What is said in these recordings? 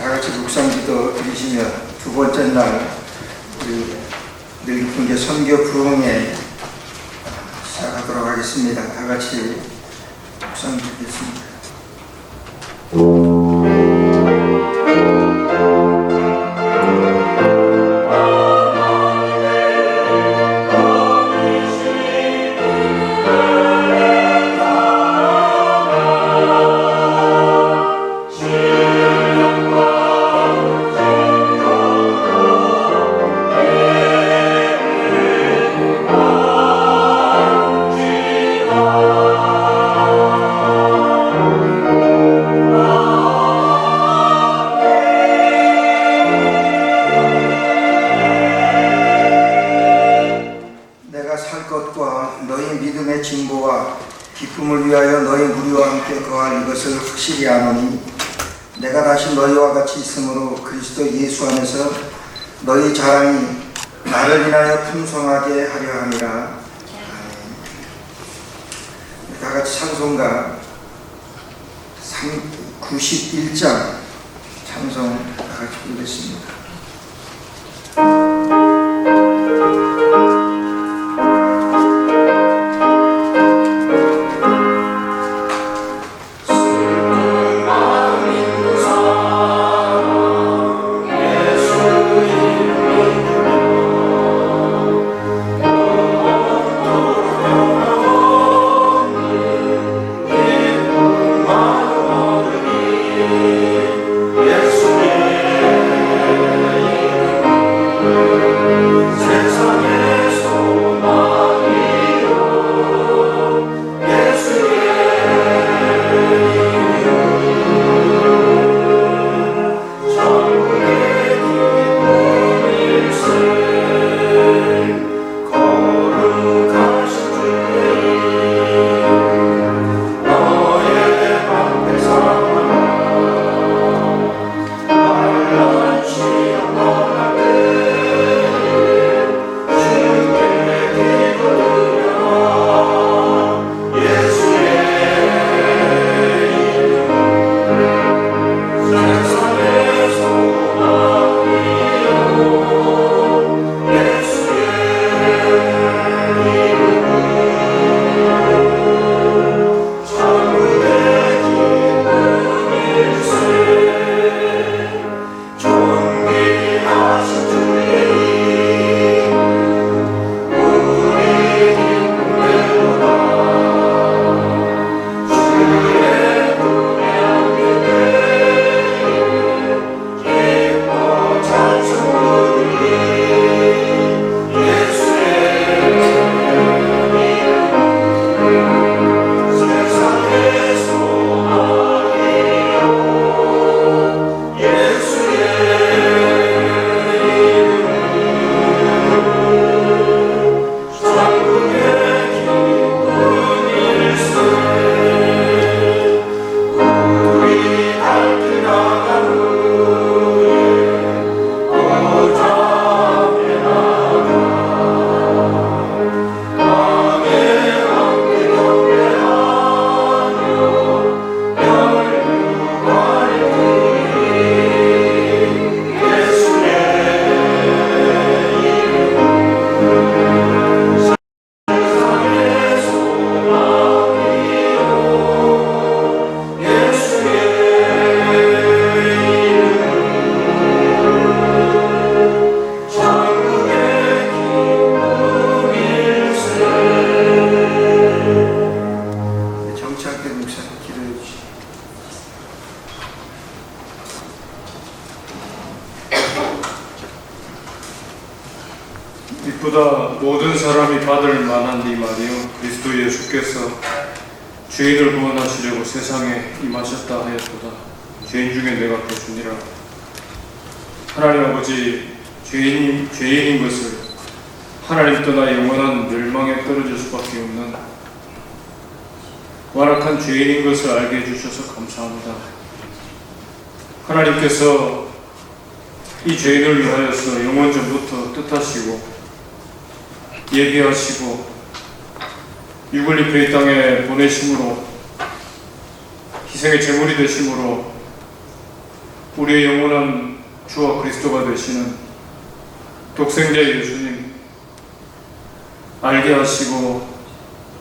같이 묵상기도 드리시며 두 번째 날 우리 늘기품교 선교 부흥회 시작하도록 하겠습니다. 다 같이 묵상 드리겠습니다. 기쁨을 위하여 너희 무리와 함께 거할 이것을 확실히 아노니 내가 다시 너희와 같이 있으므로 그리스도 예수 안에서 너희 자랑이 나를 인하여 풍성하게 하려 함이라. 다 같이 찬송가 91장 찬송 다 같이 부르겠습니다. 이보다 모든 사람이 받을 만한 네 말이요 그리스도 예수께서 죄인을 구원하시려고 세상에 임하셨다 하였도다. 죄인 중에 내가 그렇습니다. 하나님 아버지, 죄인인 것을 하나님 떠나 영원한 멸망에 떨어질 수밖에 없는 완악한 죄인인 것을 알게 해주셔서 감사합니다. 하나님께서 이 죄인을 위하여서 영원 전부터 뜻하시고 예비하시고 육을 입혀 이 땅에 보내심으로 희생의 제물이 되심으로 우리의 영원한 주와 그리스도가 되시는 독생자 예수님 알게 하시고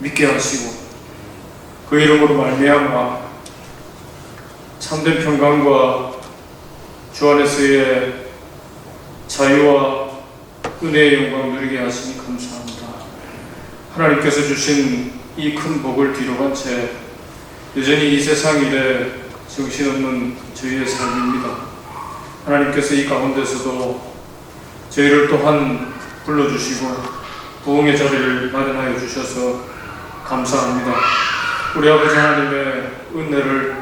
믿게 하시고 그 이름으로 말미암아 참된 평강과 주 안에서의 자유와 은혜의 영광 누리게 하시니 감사합니다. 하나님께서 주신 이 큰 복을 뒤로 간 채 여전히 이 세상 일에 정신없는 저희의 삶입니다. 하나님께서 이 가운데서도 저희를 또한 불러주시고 부흥의 자리를 마련하여 주셔서 감사합니다. 우리 아버지 하나님의 은혜를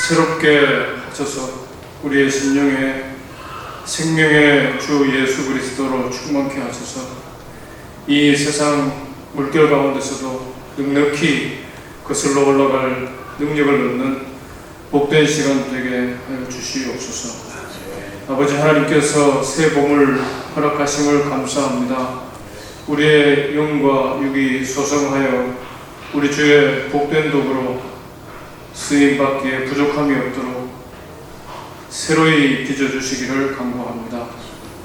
새롭게 하셔서 우리의 심령에 생명의 주 예수 그리스도로 충만케 하셔서 이 세상 물결 가운데서도 넉넉히 거슬러 올라갈 능력을 얻는 복된 시간 되게 하여 주시옵소서. 아버지 하나님께서 새 봄을 허락하심을 감사합니다. 우리의 영과 육이 소성하여 우리 주의 복된 도구로 쓰임받기에 부족함이 없도록 새로이 빚어주시기를 간구합니다.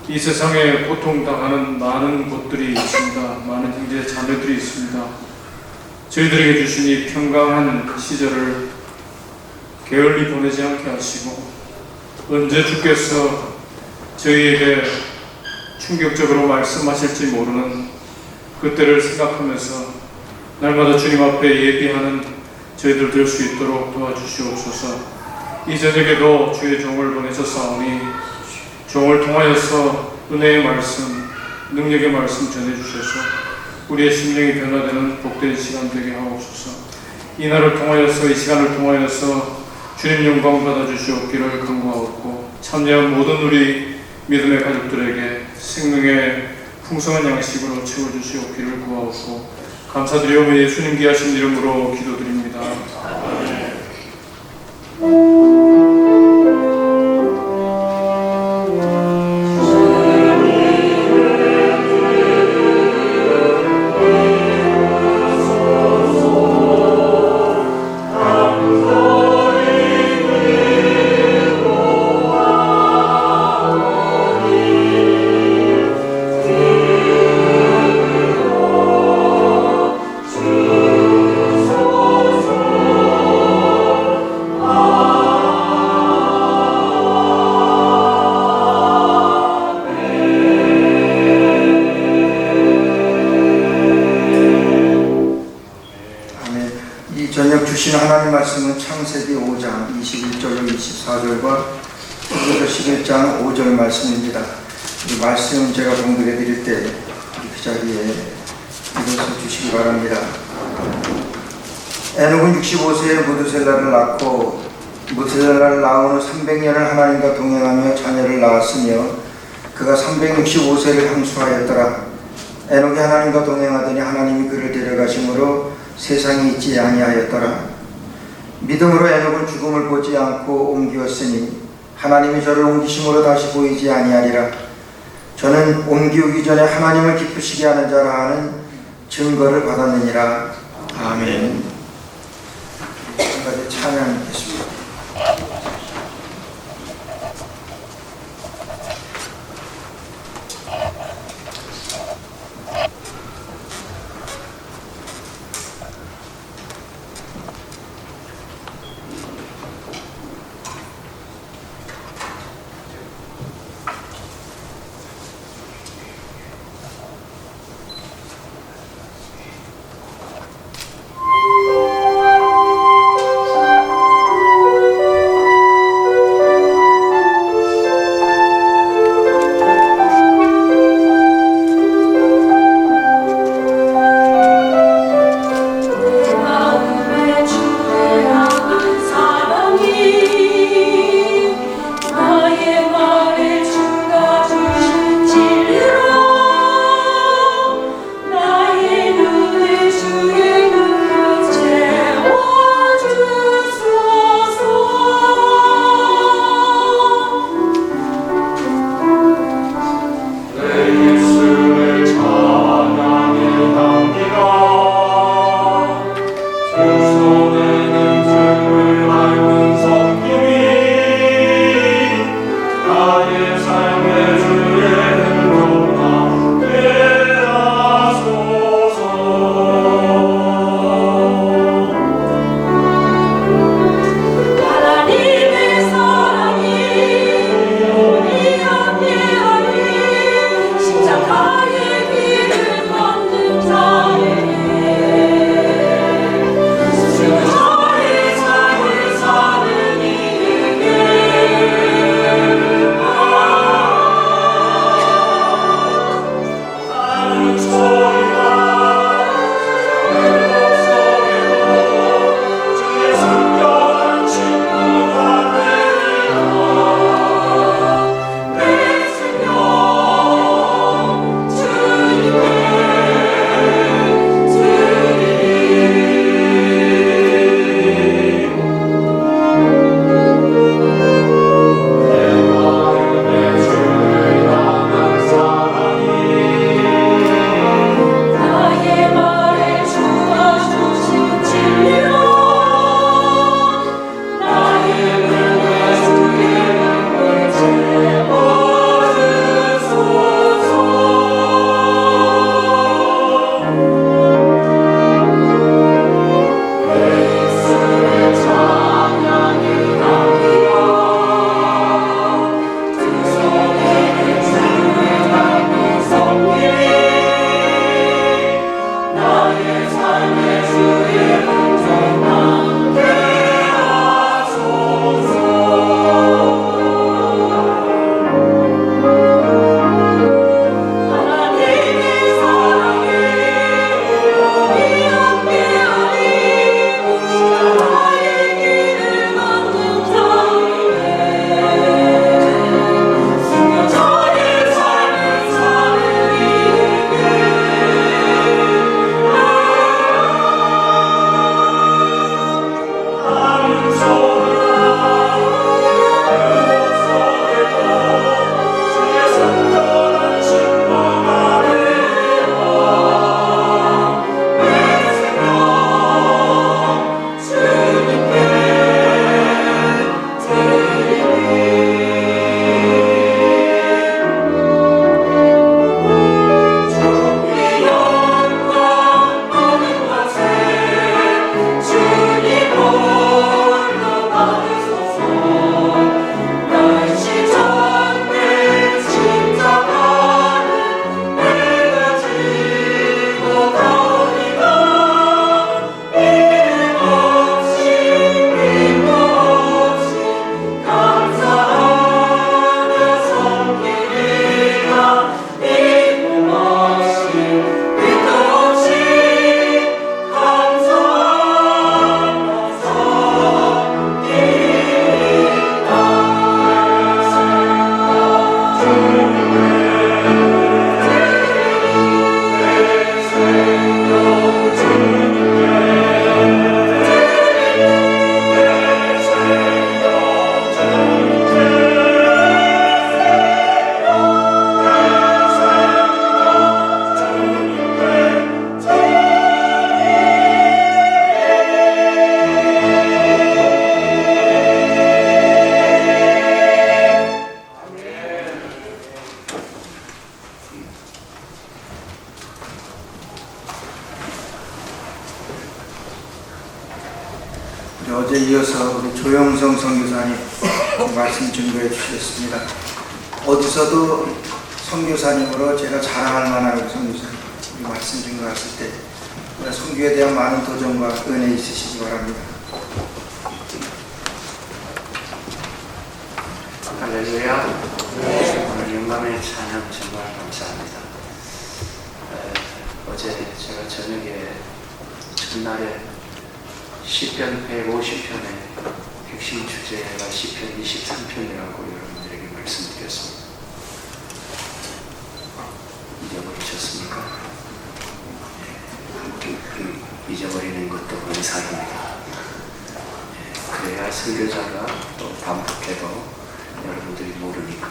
이 세상에 고통당하는 많은 곳들이 있습니다. 많은 형제 자매들이 있습니다. 저희들에게 주신 이 평강한 시절을 게을리 보내지 않게 하시고 언제 주께서 저희에게 충격적으로 말씀하실지 모르는 그때를 생각하면서 날마다 주님 앞에 예비하는 저희들 될 수 있도록 도와주시옵소서. 이 저녁에도 주의 종을 보내셨사오니 종을 통하여서 은혜의 말씀, 능력의 말씀 전해주셔서 우리의 심령이 변화되는 복된 시간 되게 하옵소서. 이 날을 통하여서 이 시간을 통하여서 주님 영광 받아주시옵기를 간구하옵고 참여한 모든 우리 믿음의 가족들에게 생명의 풍성한 양식으로 채워주시옵기를 구하옵고 감사드리오며 예수님 귀하신 이름으로 기도드립니다. 주신 하나님 말씀은 창세기 5장 21절로 24절과 히브리서 11장 5절 말씀입니다. 이 말씀 제가 봉독해 드릴 때 그 자리에 읽어서 주시기 바랍니다. 에녹은 65세에 무드셀라를 낳고 무드셀라를 낳은 후 300년을 하나님과 동행하며 자녀를 낳았으며 그가 365세를 향수하였더라. 에녹이 하나님과 동행하더니 하나님이 그를 데려가심으로 세상에 있지 아니하였더라. 믿음으로 에녹은 죽음을 보지 않고 옮기었으니 하나님이 저를 옮기심으로 다시 보이지 아니하리라. 저는 옮기우기 전에 하나님을 기쁘시게 하는 자라 하는 증거를 받았느니라. 아멘. 지금까지 찬양했습니다. 어제 이어서 우리 조영성 선교사님 말씀 증거해 주셨습니다. 어디서도 선교사님으로 제가 자랑할 만한 우리 선교사님 우리 말씀 증거했을 때 선교에 대한 많은 도전과 은혜 있으시기 바랍니다. 할렐루야. 오늘 영감의 찬양 정말 감사합니다. 어제 제가 저녁에 첫날에 시편 150편의 핵심 주제가 시편 23편이라고 여러분들에게 말씀드렸습니다. 잊어버리셨습니까? 잊어버리는 것도 은사입니다. 그래야 설교자가 또 반복해도 여러분들이 모르니까.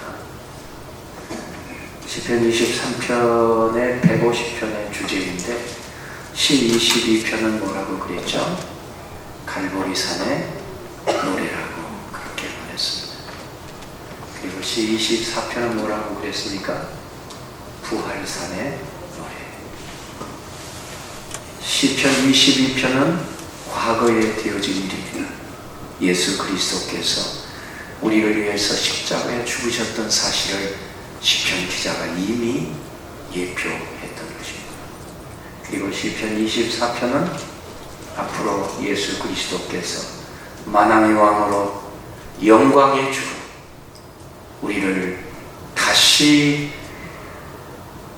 시편 23편의 150편의 주제인데 시 22편은 뭐라고 그랬죠? 갈보리산의 노래라고 그렇게 말했습니다. 그리고 시 24편은 뭐라고 그랬습니까? 부활산의 노래. 시편 22편은 과거에 되어진 일입니다. 예수 그리스도께서 우리를 위해서 십자가에 죽으셨던 사실을 시편 기자가 이미 예표했던 것입니다. 그리고 시편 24편은 앞으로 예수 그리스도께서 만왕의 왕으로 영광의 주로 우리를 다시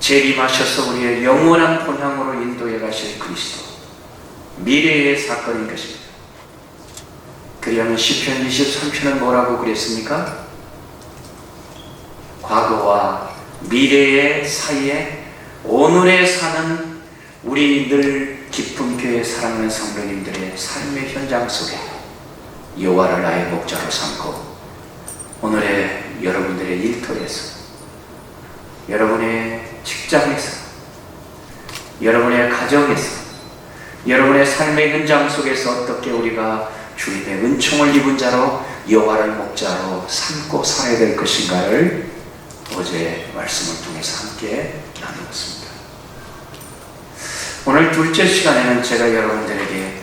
재림하셔서 우리의 영원한 본향으로 인도해 가실 그리스도, 미래의 사건인 것입니다. 그러면 시편 23편은 뭐라고 그랬습니까? 과거와 미래의 사이에 오늘에 사는 우리 늘 기쁜 교회 사랑하는 성도님들의 삶의 현장 속에 여호와를 나의 목자로 삼고 오늘의 여러분들의 일터에서, 여러분의 직장에서, 여러분의 가정에서, 여러분의 삶의 현장 속에서 어떻게 우리가 주님의 은총을 입은 자로 여호와를 목자로 삼고 살아야 될 것인가를 어제 말씀을 통해서 함께 나누었습니다. 오늘 둘째 시간에는 제가 여러분들에게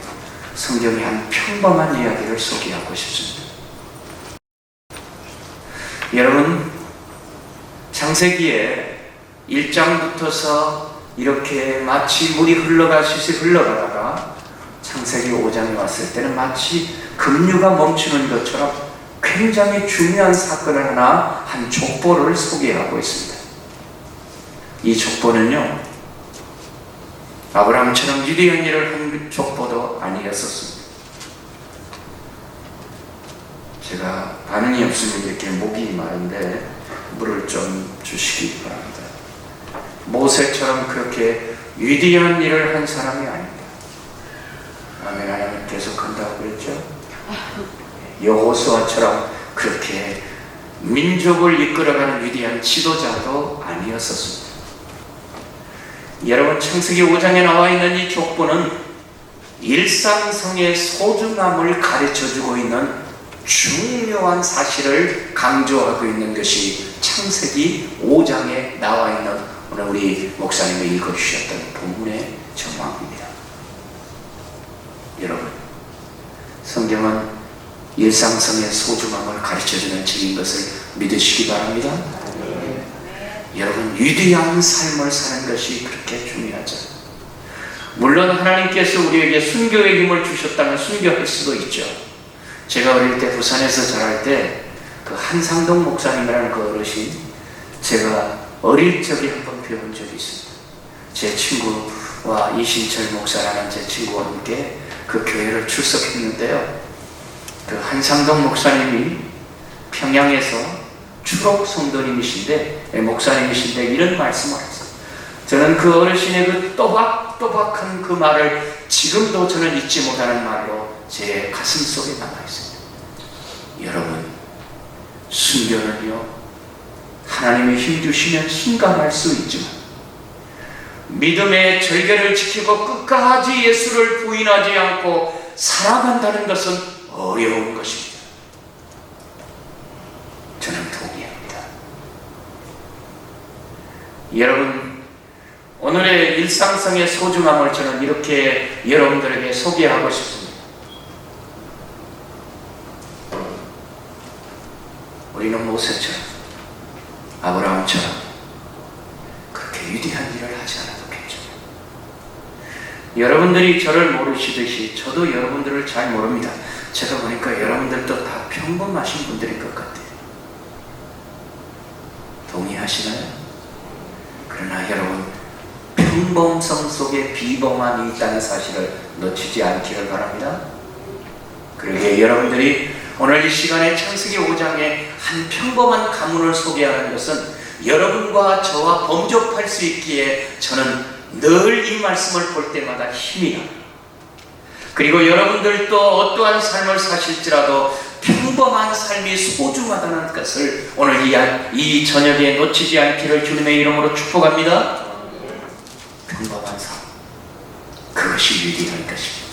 성경의 한 평범한 이야기를 소개하고 싶습니다. 여러분, 창세기에 1장부터서 이렇게 마치 물이 흘러가시듯이 흘러가다가 창세기 5장에 왔을 때는 마치 급류가 멈추는 것처럼 굉장히 중요한 사건을 하나, 한 족보를 소개하고 있습니다. 이 족보는요, 아브라함처럼 유대인 일을 한 족보도 아니었었습니다. 제가 반응이 없으면 이렇게 목이 마른데 물을 좀 주시기 바랍니다. 모세처럼 그렇게 위대한 일을 한 사람이 아닙니다. 아멘. 하나님 계속한다고 그랬죠? 여호수아처럼 그렇게 민족을 이끌어가는 위대한 지도자도 아니었었습니다. 여러분, 창세기 5장에 나와 있는 이 족보는 일상성의 소중함을 가르쳐주고 있는 중요한 사실을 강조하고 있는 것이 창세기 5장에 나와 있는 오늘 우리 목사님이 읽어주셨던 본문의 정황입니다. 여러분, 성경은 일상성의 소중함을 가르쳐주는 책인 것을 믿으시기 바랍니다. 여러분, 위대한 삶을 사는 것이 그렇게 중요하죠. 물론 하나님께서 우리에게 순교의 힘을 주셨다면 순교할 수도 있죠. 제가 어릴 때 부산에서 자랄 때 그 한상동 목사님이라는 그 어르신, 제가 어릴 적에 한번 배운 적이 있습니다. 제 친구와 이신철 목사라는 제 친구와 함께 그 교회를 출석했는데요, 그 한상동 목사님이 평양에서 추록 성도님이신데, 목사님이신데 이런 말씀을 하셨어요. 저는 그 어르신의 그 또박또박한 그 말을 지금도 저는 잊지 못하는 말로 제 가슴 속에 남아있습니다. 여러분, 순교는요, 하나님의 힘 주시면 순간할 수 있지만 믿음의 절개를 지키고 끝까지 예수를 부인하지 않고 살아간다는 것은 어려운 것입니다. 저는 동의합니다. 여러분, 오늘의 일상성의 소중함을 저는 이렇게 여러분들에게 소개하고 싶습니다. 우리는 모세처럼, 아브라함처럼 그렇게 위대한 일을 하지 않아도 괜찮아요. 여러분들이 저를 모르시듯이 저도 여러분들을 잘 모릅니다. 제가 보니까 여러분들도 다 평범하신 분들인 것 같아요. 동의하시나요? 그러나 여러분, 평범성 속에 비범함이 있다는 사실을 놓치지 않기를 바랍니다. 그러기에 여러분들이 오늘 이 시간에 창세기 5장의 한 평범한 가문을 소개하는 것은 여러분과 저와 범접할 수 있기에 저는 늘 이 말씀을 볼 때마다 힘이 납니다. 그리고 여러분들도 어떠한 삶을 사실지라도 평범한 삶이 소중하다는 것을 오늘 이 저녁에 놓치지 않기를 주님의 이름으로 축복합니다. 평범한 삶, 그것이 위대한 것입니다.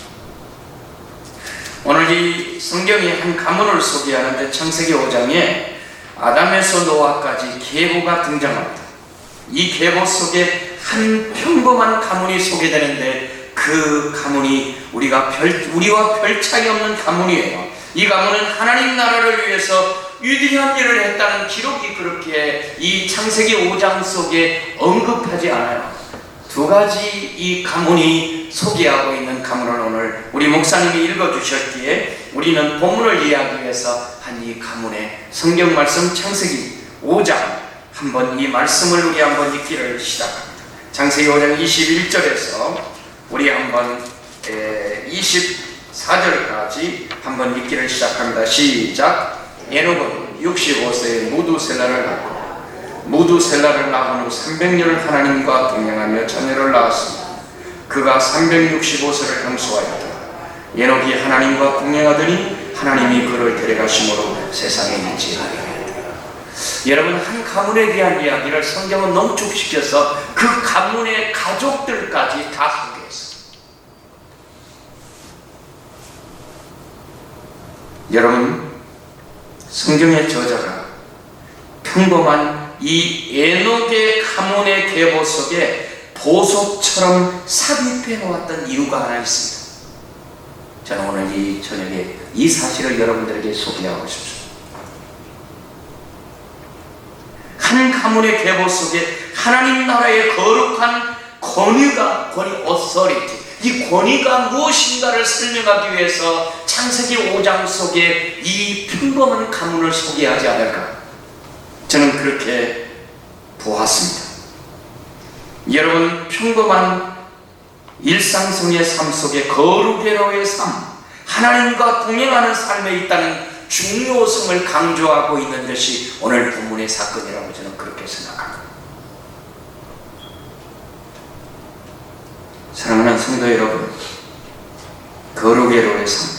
오늘 이 성경이 한 가문을 소개하는데 창세기 5장에 아담에서 노아까지 계보가 등장합니다. 이 계보 속에 한 평범한 가문이 소개되는데 그 가문이 우리와 별 차이 없는 가문이에요. 이 가문은 하나님 나라를 위해서 위대한 일을 했다는 기록이 그렇게 이 창세기 5장 속에 언급하지 않아요. 두 가지 이 가문이 소개하고 있는 가문을 오늘 우리 목사님이 읽어주셨기에 우리는 본문을 이해하기 위해서 한 이 가문의 성경 말씀 창세기 5장 한번 이 말씀을 우리 한번 읽기를 시작합니다. 창세기 5장 21절에서 우리 한번 24절까지 한번 읽기를 시작합니다. 시작. 에녹은 65세에 무두셀라를 낳고 무두셀라를 낳은 후 300년을 하나님과 동행하며 자녀를 낳았습니다. 그가 365세를 형수하였다. 에녹이 하나님과 동행하더니 하나님이 그를 데려가심으로 세상에 있지 아니하였다. 여러분, 한 가문에 대한 이야기를 성경은 농축시켜서 그 가문의 가족들까지 다 소개했어요. 여러분, 성경의 저자가 평범한 이 에녹의 가문의 계보 속에 보석처럼 삽입해 놓았던 이유가 하나 있습니다. 저는 오늘 이 저녁에 이 사실을 여러분들에게 소개하고 싶습니다. 한 가문의 계보 속에 하나님 나라의 거룩한 권위가, authority, 이 권위가 무엇인가를 설명하기 위해서 창세기 5장 속에 이 평범한 가문을 소개하지 않을까? 저는 그렇게 보았습니다. 여러분, 평범한 일상성의 삶 속에 거룩회로의 삶, 하나님과 동행하는 삶에 있다는 중요성을 강조하고 있는 것이 오늘 본문의 사건이라고 저는 그렇게 생각합니다. 사랑하는 성도 여러분, 거룩회로의 삶,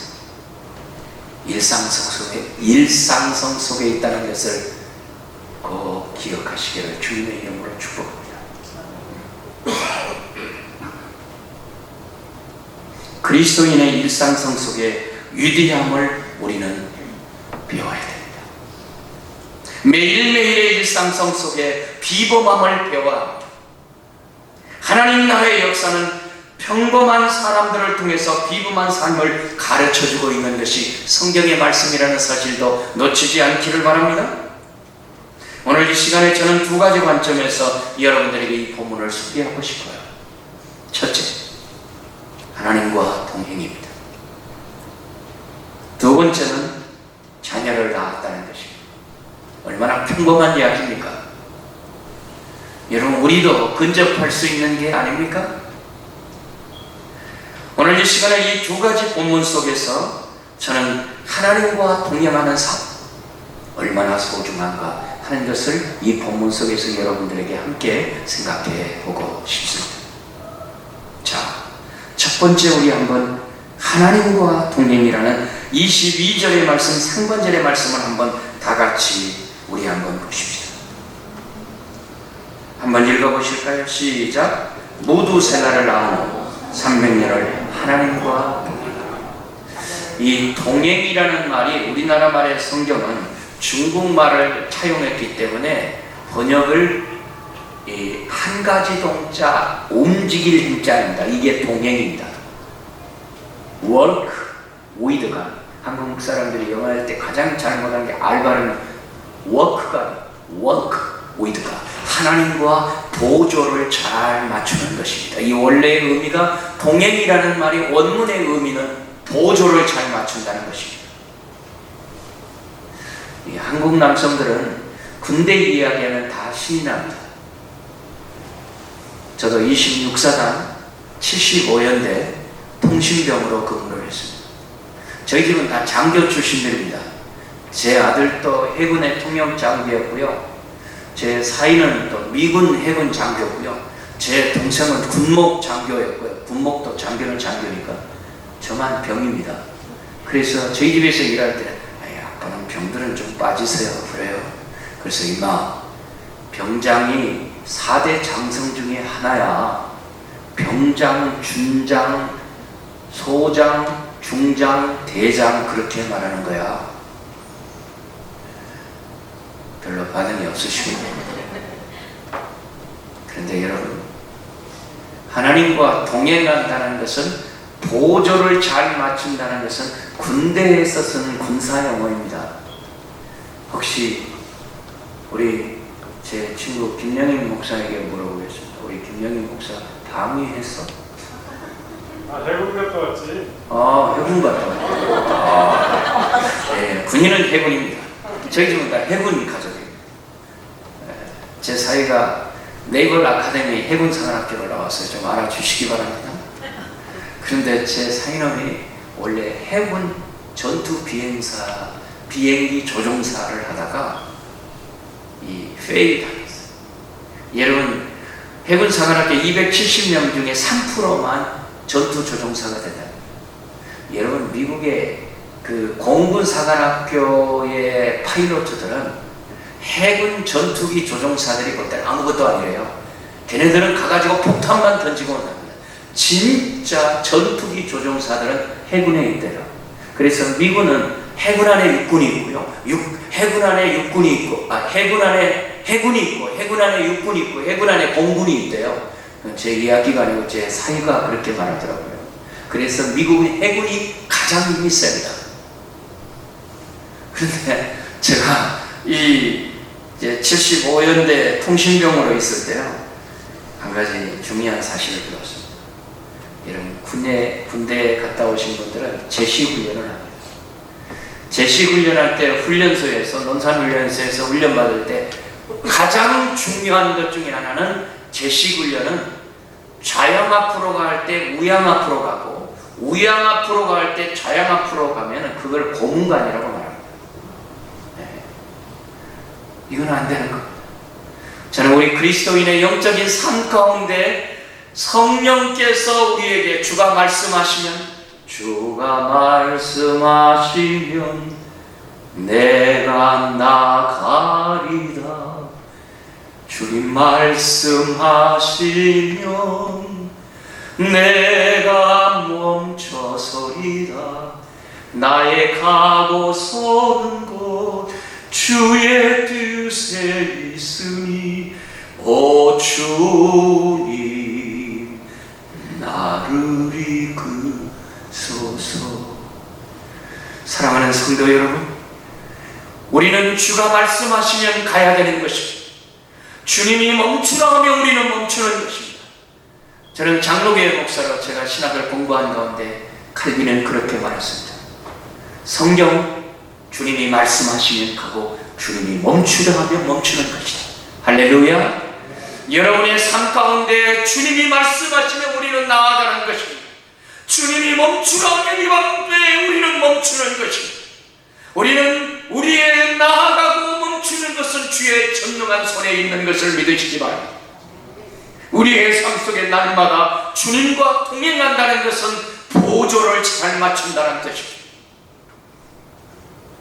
일상성 속에 있다는 것을 꼭 기억하시기를 주님의 이름으로 축복합니다. 그리스도인의 일상성 속에 위대함을 우리는 배워야 됩니다. 매일매일의 일상성 속에 비범함을 배워야 합니다. 하나님 나라의 역사는 평범한 사람들을 통해서 비범한 삶을 가르쳐주고 있는 것이 성경의 말씀이라는 사실도 놓치지 않기를 바랍니다. 오늘 이 시간에 저는 두 가지 관점에서 여러분들에게 이 본문을 소개하고 싶어요. 첫째, 하나님과 동행입니다. 두 번째는 자녀를 낳았다는 것입니다. 얼마나 평범한 이야기입니까? 여러분, 우리도 근접할 수 있는 게 아닙니까? 오늘 이 시간에 이 두 가지 본문 속에서 저는 하나님과 동행하는 삶, 얼마나 소중한가 하는 것을 이 본문 속에서 여러분들에게 함께 생각해 보고 싶습니다. 자, 첫 번째 우리 한번 하나님과 동행이라는 22절의 말씀, 상반절의 말씀을 한번 다 같이 우리 한번 보십시다. 한번 읽어보실까요? 시작. 무두셀라를 낳은 후 300년을 하나님과 동행하라. 이 동행이라는 말이 우리나라 말의 성경은 중국말을 차용했기 때문에 번역을 한 가지 동자, 움직일 힘자입니다. 이게 동행입니다. work with가 한국 사람들이 영어 할 때 가장 잘못한 게 R 발음, 워크가 work with God, 하나님과 보조를 잘 맞추는 것입니다. 이 원래의 의미가 동행이라는 말이 원문의 의미는 보조를 잘 맞춘다는 것입니다. 이 한국 남성들은 군대 이야기하면 다 신이 납니다. 저도 26사단 75연대 통신병으로 근무를 했습니다. 저희 집은 다 장교 출신들입니다. 제 아들도 해군의 통영장교였고요. 제 사위는 또 미군 해군 장교고요. 제 동생은 군목 장교였고요. 군목도 장교는 장교니까 저만 병입니다. 그래서 저희 집에서 일할 때 아빠는 병들은 좀 빠지세요 그래요. 그래서 이마 병장이 4대 장성 중에 하나야. 병장, 준장, 소장, 중장, 대장 그렇게 말하는 거야. 별로 반응이 없으시고. 그런데 여러분, 하나님과 동행한다는 것은, 보조를 잘 맞춘다는 것은 군대에서 쓰는 군사 용어입니다. 혹시 우리 제 친구 김영인 목사에게 물어보겠습니다. 우리 김영인 목사 방위했어? 해군 갔다 왔지. 해군 갔다 왔죠. 네, 군인은 해군입니다. 저희 집은 다 해군 가족이에요. 제 사위가 네이벌 아카데미 해군사관학교를 나왔어요. 좀 알아주시기 바랍니다. 그런데 제 사위놈이 원래 해군 전투 비행사, 비행기 조종사를 하다가 이 페일 당했어요. 여러분, 해군사관학교 270명 중에 3%만 전투 조종사가 된다. 여러분, 미국의 그 공군사관학교의 파일로트들은 해군 전투기 조종사들이 볼 때는 아무것도 아니래요. 걔네들은 가가지고 폭탄만 던지고 온답니다. 진짜 전투기 조종사들은 해군에 있대요. 그래서 미군은 해군 안에 육군이 있고요. 해군 안에 육군이 있고, 해군 안에 해군이 있고, 해군 안에 육군이 있고, 해군 안에 공군이 있대요. 제 이야기가 아니고 제 사위가 그렇게 말하더라고요. 그래서 미국의 해군이 가장 힘이 셉니다. 그런데 제가 이 이제 75연대 통신병으로 있을 때요, 한 가지 중요한 사실을 배웠습니다. 여러분, 군대에 갔다 오신 분들은 제시훈련을 합니다. 제시훈련할 때 훈련소에서, 논산훈련소에서 훈련받을 때 가장 중요한 것 중에 하나는, 제시훈련은 좌양 앞으로 갈 때 우양 앞으로 가고, 우양 앞으로 갈 때 좌양 앞으로 가면 그걸 고문관이라고 말합니다. 네. 이건 안 되는 거. 저는 우리 그리스도인의 영적인 삶 가운데 성령께서 우리에게, 주가 말씀하시면 내가 나가리다. 주님 말씀하시면 내가 멈춰서리다. 나의 가고 서는 곳 주의 뜻에 있으니 오 주님 나를 이끄소서. 사랑하는 성도 여러분, 우리는 주가 말씀하시면 가야 되는 것입니다. 주님이 멈추라 하면 우리는 멈추는 것입니다. 저는 장로교회 목사로 제가 신학을 공부한 가운데 칼빈은 그렇게 말했습니다. 성경, 주님이 말씀하시면 가고 주님이 멈추라 하면 멈추는 것이다. 할렐루야. 여러분의 삶 가운데 주님이 말씀하시면 우리는 나아가는 것입니다. 주님이 멈추라 하면 이 밤에 우리는 멈추는 것입니다. 우리는 우리의 나아가고 멈추는 것은 주의 전능한 손에 있는 것을 믿으시기 바랍니다. 우리의 삶 속에 날마다 주님과 동행한다는 것은 보조를 잘 맞춘다는 것입니다.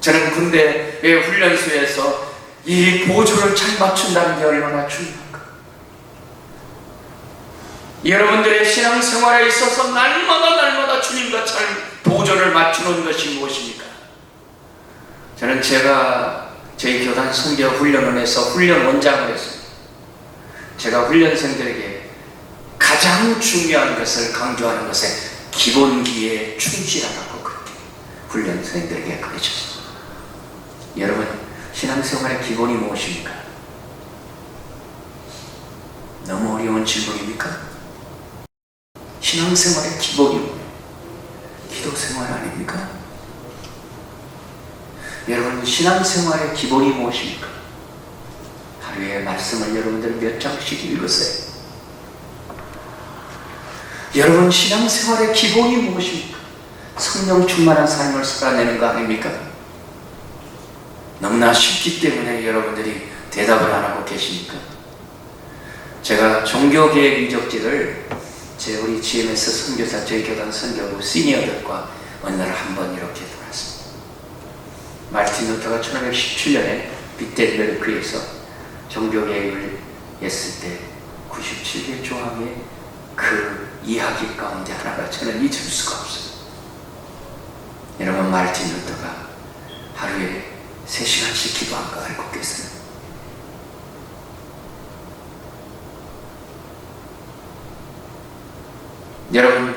저는 군대의 훈련소에서 이 보조를 잘 맞춘다는 게 얼마나 중요한가. 여러분들의 신앙생활에 있어서 날마다 주님과 잘 보조를 맞추는 것이 무엇입니까? 저는 제가 저희 교단 선교 훈련원에서 훈련 원장을 했습니다. 제가 훈련생들에게 가장 중요한 것을 강조하는 것에 기본기에 충실하라고 그렇게 훈련생들에게 가르쳤습니다. 여러분, 신앙생활의 기본이 무엇입니까? 너무 어려운 질문입니까? 신앙생활의 기본이 뭐예요? 기도생활 아닙니까? 여러분, 신앙생활의 기본이 무엇입니까? 하루에 말씀을 여러분들 몇 장씩 읽으세요. 여러분, 신앙생활의 기본이 무엇입니까? 성령 충만한 삶을 살아내는 거 아닙니까? 너무나 쉽기 때문에 여러분들이 대답을 안 하고 계십니까? 제가 종교개혁 유적지를 우리 GMS 선교사 저희 교단 선교부 시니어들과 어느 날 한번 이렇게 돌았습니다. 마르틴 루터가 1517년에 비텐베르크에서 종교개혁을 했을 때 97개 조항의 그 이야기 가운데 하나가 저는 잊을 수가 없어요. 여러분, 마르틴 루터가 하루에 3시간씩 기도한 거 알고 계세요? 여러분,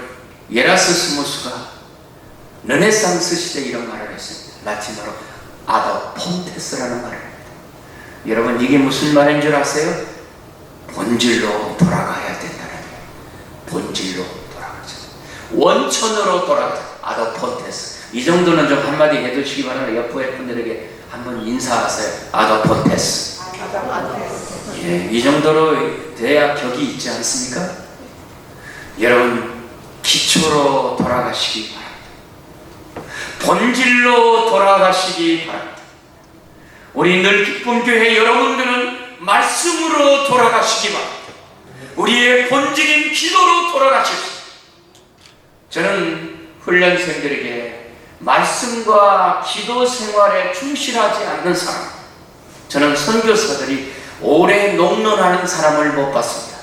예라스스무스가 르네상스 시대 이런 말을 했습니다. 라틴어로 아더 폰테스라는 말을 합니다. 여러분, 이게 무슨 말인 줄 아세요? 본질로 돌아가야 된다는 거예요. 본질로 돌아가자. 원천으로 돌아가자. 아더 폰테스. 이 정도는 좀 한마디 해두시기 바랍니다. 옆에 분들에게 한번 인사하세요. 아더 폰테스. 예, 이 정도로 돼야 격이 있지 않습니까? 여러분, 기초로 돌아가시기 바랍니다. 본질로 돌아가시기 바랍니다. 우리 늘 기쁨 교회 여러분들은 말씀으로 돌아가시기 바랍니다. 우리의 본질인 기도로 돌아가십시오. 저는 훈련생들에게 말씀과 기도 생활에 충실하지 않는 사람, 저는 선교사들이 오래 농론하는 사람을 못 봤습니다.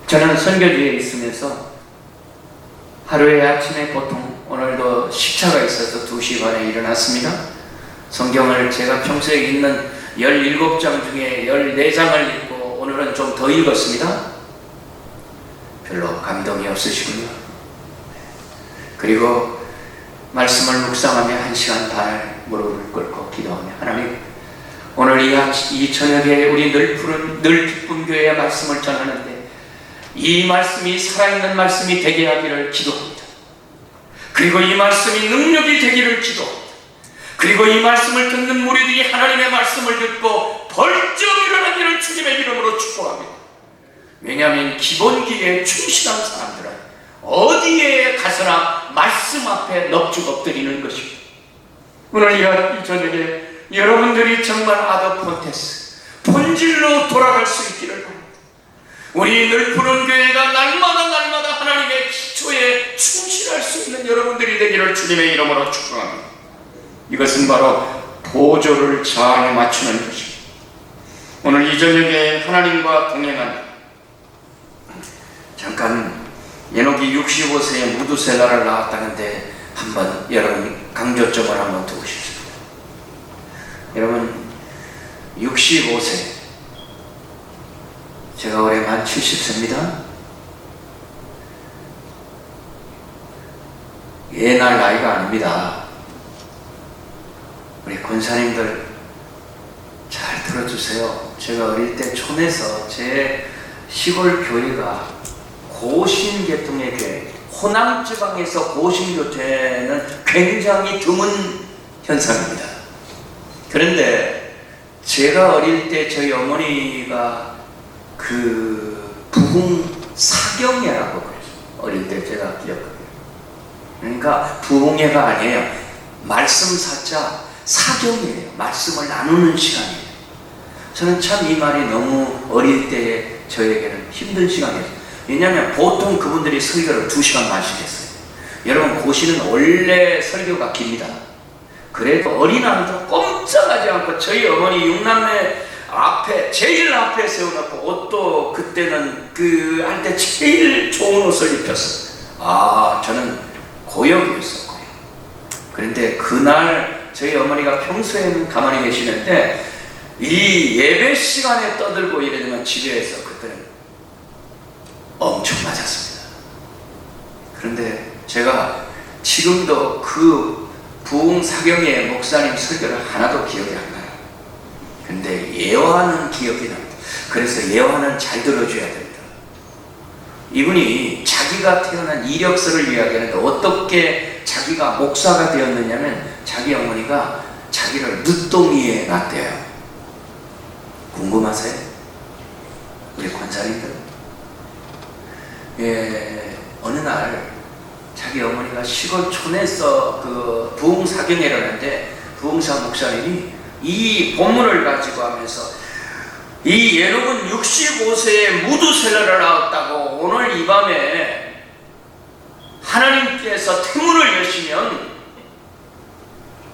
저는 선교지에 있으면서 하루에 아침에 보통 오늘도 식차가 있어서 2시 반에 일어났습니다. 성경을 제가 평소에 읽는 17장 중에 14장을 읽고 오늘은 좀 더 읽었습니다. 별로 감동이 없으시군요. 그리고 말씀을 묵상하며 1시간 반 무릎을 꿇고 기도하며, 하나님, 오늘 이 저녁에 우리 늘 기쁨 교회의 말씀을 전하는데 이 말씀이 살아있는 말씀이 되게 하기를 기도합니다. 그리고 이 말씀이 능력이 되기를 기도합니다. 그리고 이 말씀을 듣는 무리들이 하나님의 말씀을 듣고 벌쩍 일어나기를 주님의 이름으로 축복합니다. 왜냐하면 기본기에 충실한 사람들은 어디에 가서나 말씀 앞에 넙죽 엎드리는 것입니다. 오늘 이 저녁에 여러분들이 정말 아더폰테스 본질로 돌아갈 수 있기를 바랍니다. 우리 늘 푸른 교회가 날마다 하나님의 기초에 충실할 수 있는 여러분들이 되기를 주님의 이름으로 축복합니다. 이것은 바로 보조를 잘 맞추는 것입니다. 오늘 이 저녁에 하나님과 동행하는, 잠깐 에녹이 65세에 무두셀라를 낳았다는데 한번 여러분 강조점을 한번 두고 싶습니다. 여러분, 65세, 제가 올해 만 70세입니다. 옛날 나이가 아닙니다. 우리 권사님들 잘 들어주세요. 제가 어릴 때 촌에서 제 시골 교회가 고신계통의 교회, 호남지방에서 고신교회는 굉장히 드문 현상입니다. 그런데 제가 어릴 때 저희 어머니가 그 부흥 사경예라고 그랬어요. 어릴 때 제가 기억해요. 그러니까 부흥예가 아니에요. 말씀 사자 사경이에요. 말씀을 나누는 시간이에요. 저는 참 이 말이 너무 어릴 때 저에게는 힘든 시간이었어요. 왜냐하면 보통 그분들이 설교를 2시간 반씩 했어요. 여러분, 고시는 원래 설교가 깁니다. 그래도 어린아이도 꼼짝하지 않고 저희 어머니 6남매 앞에, 제일 앞에 세워놓고 옷도 그때는 할 때 제일 좋은 옷을 입혔어요. 저는 고역이었어요, 고역. 그런데 그날 저희 어머니가 평소에는 가만히 계시는데 이 예배 시간에 떠들고 이러면 집에서 그때는 엄청 맞았습니다. 그런데 제가 지금도 그 부흥사경의 목사님 설교를 하나도 기억이 안 나요. 근데 예화는 기억이 납니다. 그래서 예화는 잘 들어줘야 됩니다. 이분이 자기가 태어난 이력서를 이야기하는데 어떻게 자기가 목사가 되었느냐면 자기 어머니가 자기를 늦동이에 낳대요. 궁금하세요? 우리 권사님들? 어느 날 자기 어머니가 시골 촌에서 그 부흥사경회를 하는데 부흥사 목사님이 이 본문을 가지고 하면서 이 예록은 65세에 무두셀러를 낳았다고 오늘 이 밤에 하나님께서 태문을 여시면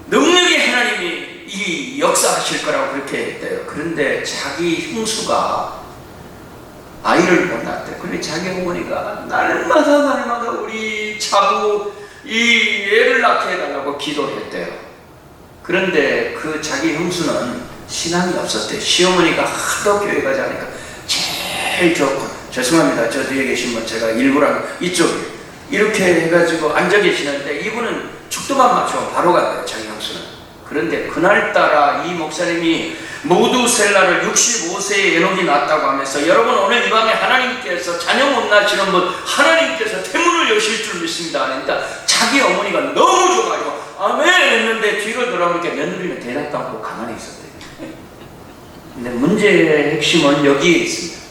능력의 하나님이 이 역사하실 거라고 그렇게 했대요. 그런데 자기 형수가 아이를 못 낳았대. 그런데 자기 어머니가 날마다 우리 자부 이 애를 낳게 해달라고 기도를 했대요. 그런데 그 자기 형수는 신앙이 없었대. 시어머니가 하도 교회 가지 않으니까 제일 좋고, 죄송합니다. 저 뒤에 계신 분 제가 일부러 이쪽에 이렇게 해가지고 앉아 계시는데 이분은 죽도만 맞추면 바로 간대요. 자기 형수는. 그런데 그날따라 이 목사님이 무두셀라를 65세에 에녹이 낳았다고 하면서 여러분 오늘 이 밤에 하나님께서 자녀 못 낳으시는 분 하나님께서 태문을 여실 줄 믿습니다. 그러니까 자기 어머니가 너무 좋아요. 아멘 했는데 뒤로 돌아보니까 며느리는 대답도 않고 가만히 있었대요. 근데 문제의 핵심은 여기에 있습니다.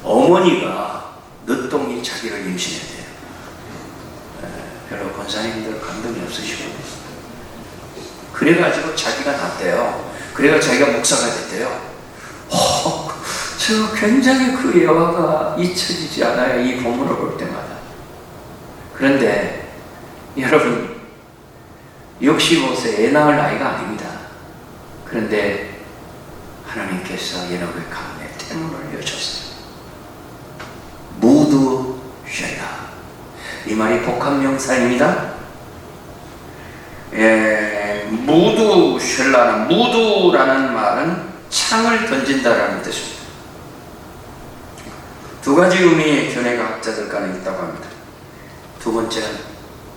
어머니가 늦동이 자기를 임신했대요. 별로 권사님들 감동이 없으시고 그래가지고 자기가 낳대요. 그래가 자기가 목사가 됐대요. 저 굉장히 그 예화가 잊혀지지 않아요. 이 본문을 볼 때마다. 그런데 여러분 65세 애 낳을 나이가 아닙니다. 그런데 하나님께서 에녹의 가문에 태문을 여셨어요. 무두셀라. 이 말이 복합명사입니다. 무두셀라는 무두라는 말은 창을 던진다라는 뜻입니다. 두 가지 의미의 견해가 학자들 간에 있다고 합니다. 두 번째는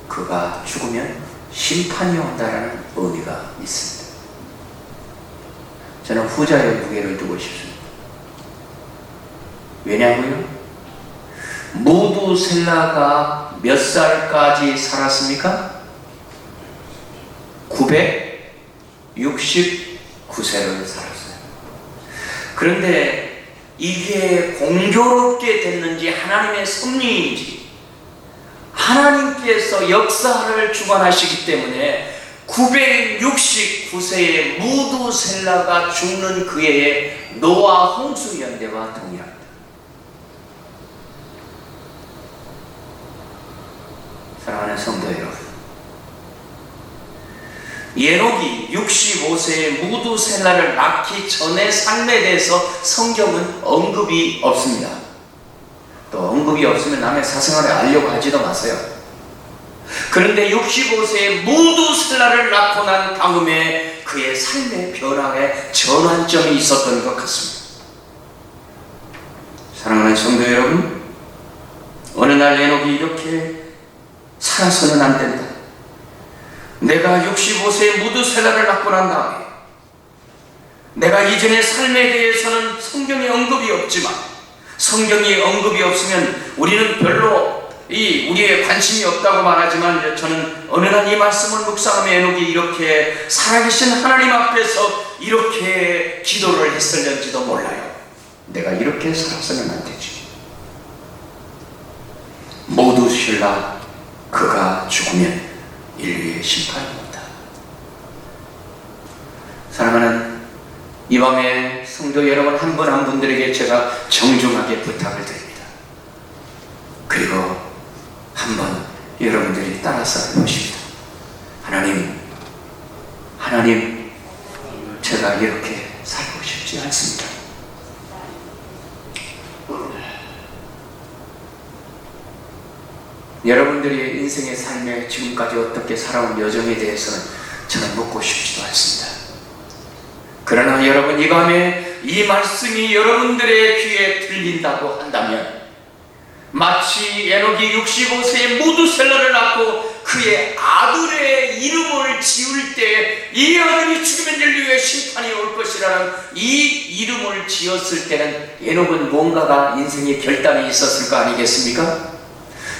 그가 죽으면 심판이 온다라는 의미가 있습니다. 저는 후자의 무게를 두고 싶습니다. 왜냐고요? 무두셀라가 몇 살까지 살았습니까? 969세를 살았어요. 그런데 이게 공교롭게 됐는지 하나님의 섭리인지 하나님께서 역사를 주관하시기 때문에 969세의 무두셀라가 죽는 그 해에 노아 홍수 연대와 동일합니다. 사랑하는 성도 여러분, 에녹이 65세의 무두셀라를 낳기 전의 삶에 대해서 성경은 언급이 없습니다. 또 언급이 없으면 남의 사생활을 알려고 하지도 마세요. 그런데 65세의 무두셀라를 낳고 난 다음에 그의 삶의 변화에 전환점이 있었던 것 같습니다. 사랑하는 성도 여러분, 어느 날 에녹이 이렇게 살아서는 안 된다. 내가 65세의 무두셀라를 낳고 난 다음에 내가 이전의 삶에 대해서는 성경에 언급이 없지만 성경이 언급이 없으면 우리는 별로 우리의 관심이 없다고 말하지만 저는 어느 날 이 말씀을 묵상하며 에녹이 이렇게 살아계신 하나님 앞에서 이렇게 기도를 했을는지도 몰라요. 내가 이렇게 살아서는 안 되지. 무두셀라 그가 죽으면 인류의 심판입니다. 사랑하는 이 밤에 성도 여러분 한 분 한 분들에게 제가 정중하게 부탁을 드립니다. 그리고 한번 여러분들이 따라서 해보십시다. 하나님, 제가 이렇게 살고 싶지 않습니다. 여러분들의 인생의 삶에 지금까지 어떻게 살아온 여정에 대해서는 저는 묻고 싶지도 않습니다. 그러나 여러분 이 밤에 이 말씀이 여러분들의 귀에 들린다고 한다면 마치 에녹이 65세의 무두셀라를 낳고 그의 아들의 이름을 이 아들이 죽으면 인류의 심판이 올 것이라는 이 이름을 지었을 때는 에녹은 뭔가가 인생의 결단이 있었을 거 아니겠습니까?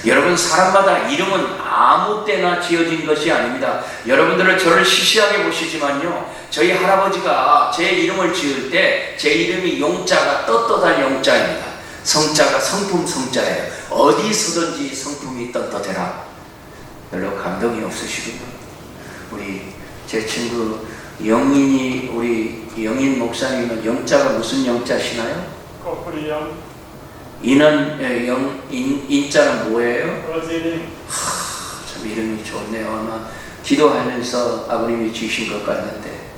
여러분, 사람마다 이름은 아무 때나 지어진 것이 아닙니다. 여러분들은 저를 시시하게 보시지만요, 저희 할아버지가 제 이름을 지을 때 제 이름이 용자가 떳떳한 용자입니다. 성자가 성품 성자예요. 어디서든지 성품이 떳떳해라. 별로 감동이 없으시군요. 우리 제 친구 영인이, 우리 영인 목사님은 영자가 무슨 영자시나요? 커플이요. 인은 인자는 뭐예요? 브라질이. 참 이름이 좋네요. 아마 기도하면서 아버님이 주신 것 같는데,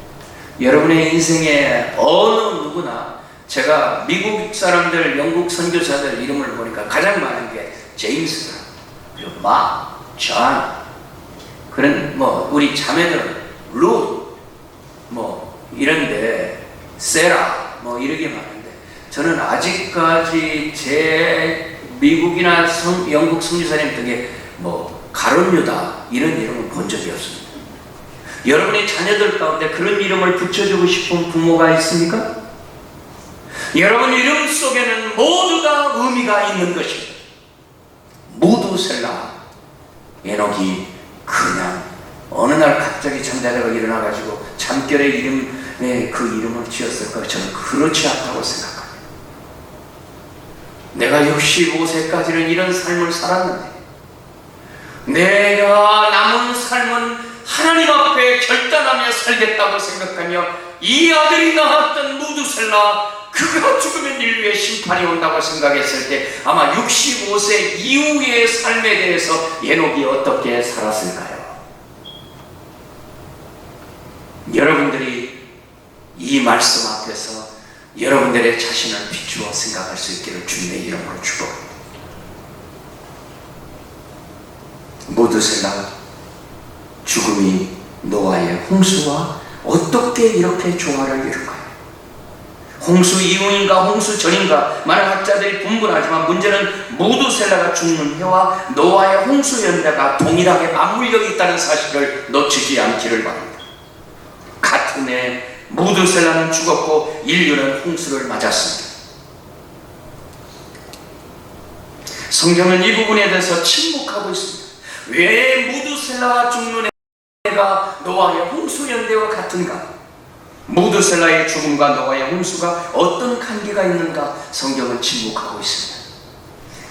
여러분의 인생에 어느 누구나, 제가 미국 사람들, 영국 선교사들 이름을 보니까 가장 많은 게 제임스가, 그리고 막, 존, 그런 우리 자매들은 루, 이런데 세라, 이렇게 많은데, 저는 아직까지 제 미국이나 영국 선교사님 등에 가론유다 이런 이름을 본 적이 없습니다. 여러분의 자녀들 가운데 그런 이름을 붙여주고 싶은 부모가 있습니까? 여러분 이름 속에는 모두 다 의미가 있는 것입니다. 무두셀라. 에녹이 그냥 어느 날 갑자기 잠자다가 일어나가지고 잠결에 그 이름을 지었을까? 저는 그렇지 않다고 생각합니다. 내가 65세까지는 이런 삶을 살았는데, 내가 남은 삶은 하나님 앞에 결단하며 살겠다고 생각하며, 이 아들이 낳았던 무두셀라, 그가 죽으면 인류의 심판이 온다고 생각했을 때 아마 65세 이후의 삶에 대해서 에녹이 어떻게 살았을까요? 여러분들이 이 말씀 앞에서 여러분들의 자신을 비추어 생각할 수 있기를 주님의 이름으로 축복합니다. 무두셀라, 죽음이 노아의 홍수와 어떻게 이렇게 조화를 이룰까요? 홍수 이후인가 홍수 전인가 많은 학자들이 분분하지만, 문제는 무두셀라가 죽는 해와 노아의 홍수 연대가 동일하게 맞물려 있다는 사실을 놓치지 않기를 바랍니다. 같은 해 무두셀라는 죽었고 인류는 홍수를 맞았습니다. 성경은 이 부분에 대해서 침묵하고 있습니다. 왜 무두셀라가 죽는 해가 노아의 홍수 연대와 같은가? 무두셀라의 죽음과 노아의 홍수가 어떤 관계가 있는가? 성경은 침묵하고 있습니다.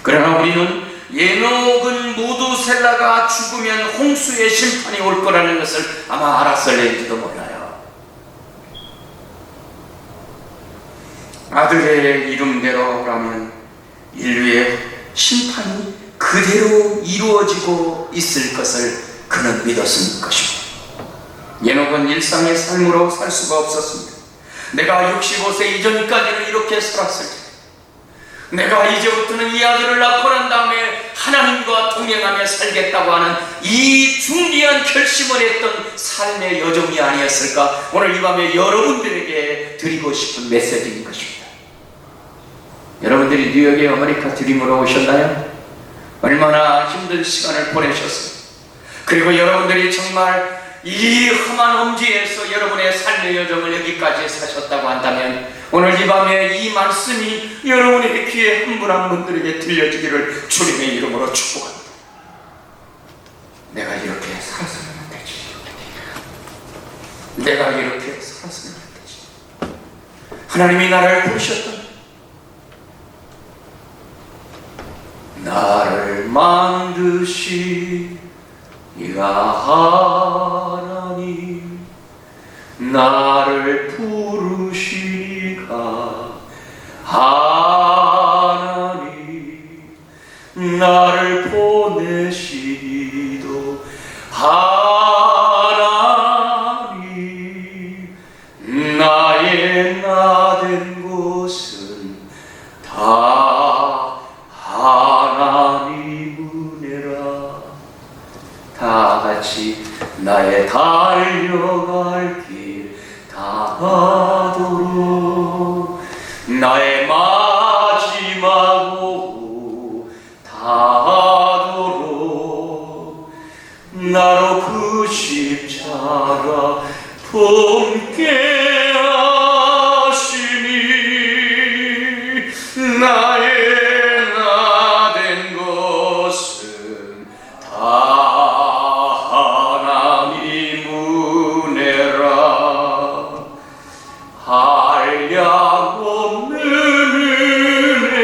그러나 우리는 에녹은 무두셀라가 죽으면 홍수의 심판이 올 거라는 것을 아마 알았을지도 몰라요. 아들의 이름대로라면 인류의 심판이 그대로 이루어지고 있을 것을 그는 믿었을 것입니다. 에녹은 일상의 삶으로 살 수가 없었습니다. 내가 65세 이전까지는 이렇게 살았을 때, 내가 이제부터는 이 아들을 낳고 난 다음에 하나님과 동행하며 살겠다고 하는 이 중대한 결심을 했던 삶의 여정이 아니었을까? 오늘 이 밤에 여러분들에게 드리고 싶은 메시지인 것입니다. 여러분들이 뉴욕의 아메리카 드림으로 오셨나요? 얼마나 힘든 시간을 보내셨어요. 그리고 여러분들이 정말 이 험한 엄지에서 여러분의 삶의 여정을 여기까지 사셨다고 한다면, 오늘 이 밤에 이 말씀이 여러분의 귀에 한 분 한 분들에게 들려지기를 주님의 이름으로 축복합니다. 내가 이렇게 살았으면 안 되지. 내가 이렇게 살았으면 안 되지. 하나님이 나를 부르셨던, 나를 만드시 하나님, 나를 부르시니까 하나님, 나를 보내시기도 하나님, 나의 나된 곳은 다 하나님 은혜라. 다 같이 나의 달려갈 길 다하도록, 나의 마지막 오후 다하도록, 나로 그 십자가 함께 하시니 나의 나 된 것은 다 하나님 은혜라. 한량 없는 은혜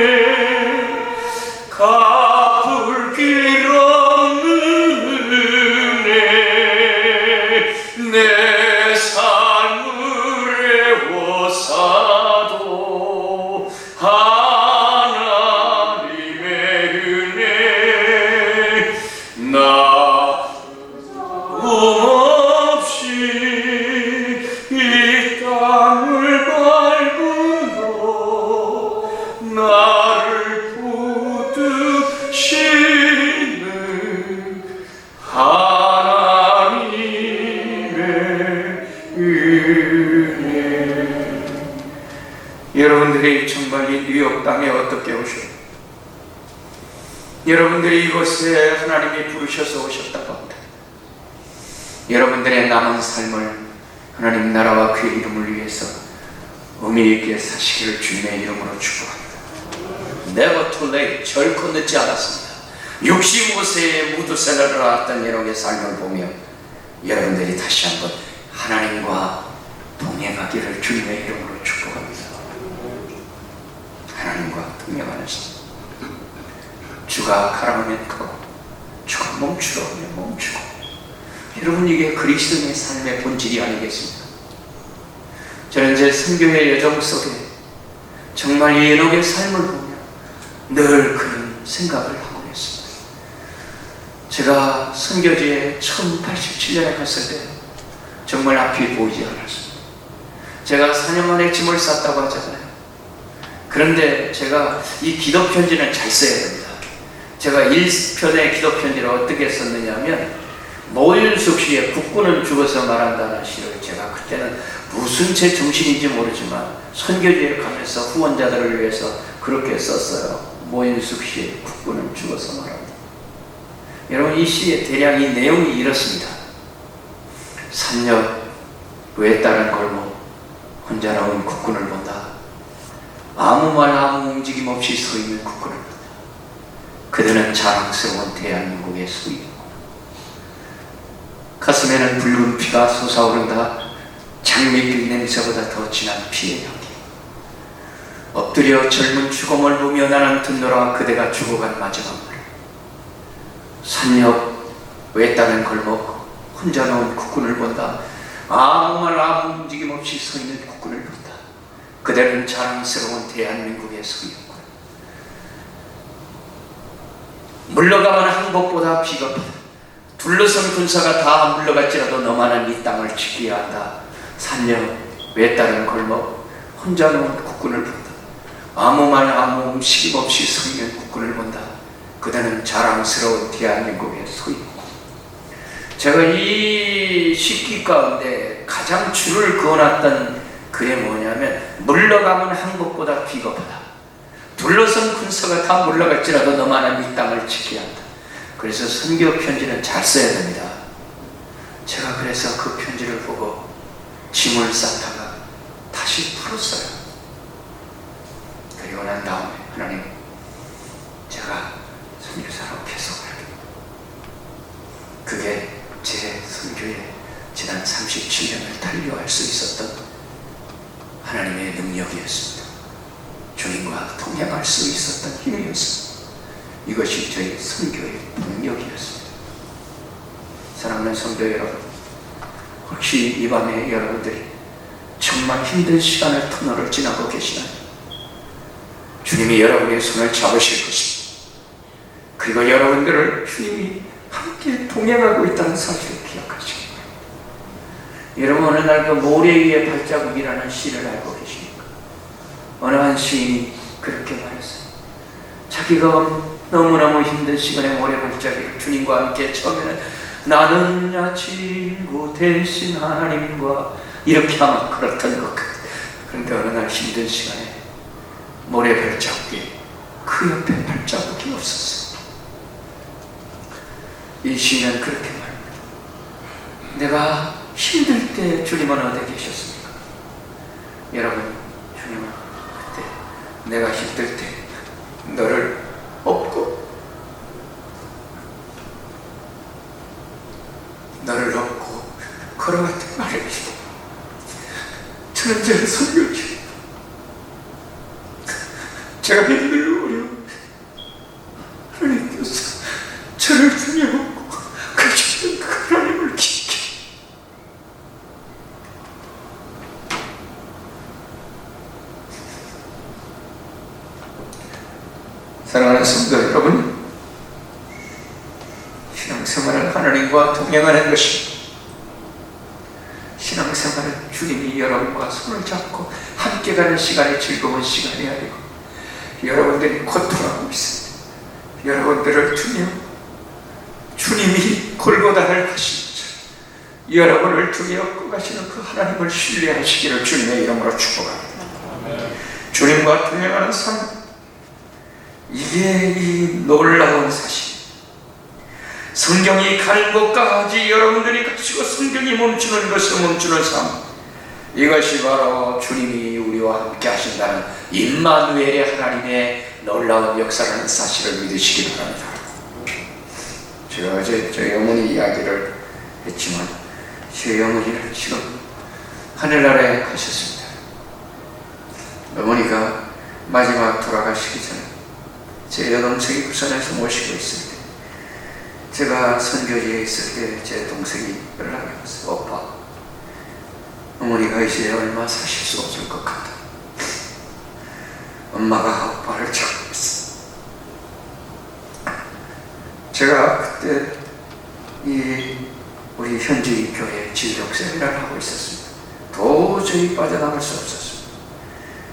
갚을 길 없는 은혜 내 삶을 애워사도 하나님의 은혜 나옴없이 이 땅을 밟으며 나를 붙드시는 하나님의 은혜. 여러분들이 정말 이 뉴욕 땅에 어떻게 오셨나요? 여러분들이 이곳에 하나님이 부르셔서 오셨다고 합니다. 여러분들의 남은 삶을 하나님 나라와 그의 이름을 위해서 의미 있게 사시기를 주님의 이름으로 축복합니다. Never too late. 결코 늦지 않았습니다. 65세에 무드셀러를 알았던 여러분의 삶을 보며 여러분들이 다시 한번 하나님과 동행하기를 주님의 이름으로 축복합니다. 하나님과 동행하는 삶. 주가 가라면 가고 주가 멈추라면 멈추고. 여러분, 이게 그리스도인의 삶의 본질이 아니겠습니까? 저는 제 선교의 여정 속에 정말 이 에녹의 삶을 보며 늘 그런 생각을 하고 있습니다. 제가 선교지에 1087년에 갔을 때 정말 앞이 보이지 않았습니다. 제가 4년 만에 짐을 쌌다고 하잖아요. 그런데 제가 이 기도편지는 잘 써야 됩니다. 제가 1편의 기도편지를 어떻게 썼느냐면 노윤숙 씨의 국군은 죽어서 말한다는 시를 제가 그때는 무슨 제 정신인지 모르지만 선교지에 가면서 후원자들을 위해서 그렇게 썼어요. 노윤숙 씨의 국군은 죽어서 말한다. 여러분, 이 시의 대략 이 내용이 이렇습니다. 산역 외따른 골목 혼자 나온 국군을 본다. 아무 말 아무 움직임 없이 서 있는 국군을 본다. 그들은 자랑스러운 대한민국의 수입. 가슴에는 붉은 피가 솟아오른다. 장미빛 냄새보다 더 진한 피의 향기. 엎드려 젊은 죽음을 보며 나는 듣노라. 그대가 죽어간 마지막 말. 산역 외따른 골목 혼자 나온 국군을 본다. 아무 말 아무 움직임 없이 서 있는 국군을 본다. 그대는 자랑스러운 대한민국의 소유권. 물러가면 항복보다 비겁하다. 둘러선 군사가 다 물러갈지라도 너만은 이 땅을 지켜야 한다. 산역 외따른 골목 혼자 놓은 국군을 본다. 아무 말 아무 움직임 없이 서 있는 국군을 본다. 그대는 자랑스러운 대한민국의 소유권. 제가 이 시기 가운데 가장 줄을 그어놨던 글이 뭐냐면 물러가면 항복보다 비겁하다. 둘러선 군사가 다 물러갈지라도 너만은 이 땅을 지켜야 한다. 그래서 선교 편지는 잘 써야 됩니다. 제가 그래서 그 편지를 보고 짐을 쌌다가 다시 풀었어요. 그리고 난 다음에 하나님, 제가 선교사로 계속할게요. 그게 제 선교에 지난 37년을 달려갈 수 있었던 하나님의 능력이었습니다. 주님과 동행할 수 있었던 힘이었습니다. 이것이 저희 선교의 능력이었습니다. 사랑하는 성도 여러분, 혹시 이 밤에 여러분들이 정말 힘든 시간을 터널을 지나고 계시나요? 주님이 여러분의 손을 잡으실 것입니다. 그리고 여러분들을 주님이 함께 동행하고 있다는 사실을 기억하시기 바랍니다. 여러분, 어느 날 그 모래 위에 발자국이라는 시를 알고 계십니까? 어느 한 시인이 그렇게 말했어요. 자기가 너무너무 힘든 시간에 모래 발자국을 주님과 함께 처음에는 나는 야 친구 대신 하나님과 이렇게 하면 그렇던 것 같아요. 그런데 어느 날 힘든 시간에 모래 발자국이 그 옆에 발자국이 없었어요. 이 시인은 그렇게 말합니다. 내가 힘들 때 주님은 어디 계셨습니까? 여러분, 주님은 그때 내가 힘들 때 너를 업고 걸어갔던 말입니다. 저는 제 설교지. 제가 힘들고 어려워 하나님께서 저를 등에 업고 가시는 그 하나님을 기게. 사랑하는 성도 여러분, 신앙생활은 하나님과 동행하는 것입니다. 신앙생활은 주님이 여러분과 손을 잡고 함께 가는 시간이 즐거운 시간이 아니고 여러분들이 고통하고 있습니다. 여러분들을 두며 주님이 골고다를 가신 것처럼 여러분을 두며 업고 가시는 그 하나님을 신뢰하시기를 주님의 이름으로 축복합니다. 주님과 동행하는 삶, 이게 이 놀라운 사실. 성경이 가는 곳까지 여러분들이 가시고 성경이 멈추는 것을 멈추는 삶, 이것이 바로 주님이 우리와 함께 하신다는 임마누엘의 하나님의 놀라운 역사라는 사실을 믿으시기 바랍니다. 제가 어제 저희 어머니 이야기를 했지만 저희 어머니는 지금 하늘나라에 가셨습니다. 어머니가 마지막 돌아가시기 전에 제 여동생이 부산에서 모시고 있을 때, 제가 선교지에 있을 때 제 동생이 연락이 왔어요. 오빠, 어머니가 이제 얼마 사실 수 없을 것 같다. 엄마가 오빠를 찾고 있어. 제가 그때 우리 현지 교회 지도력 세미나를 하고 있었습니다. 도저히 빠져나갈 수 없었습니다.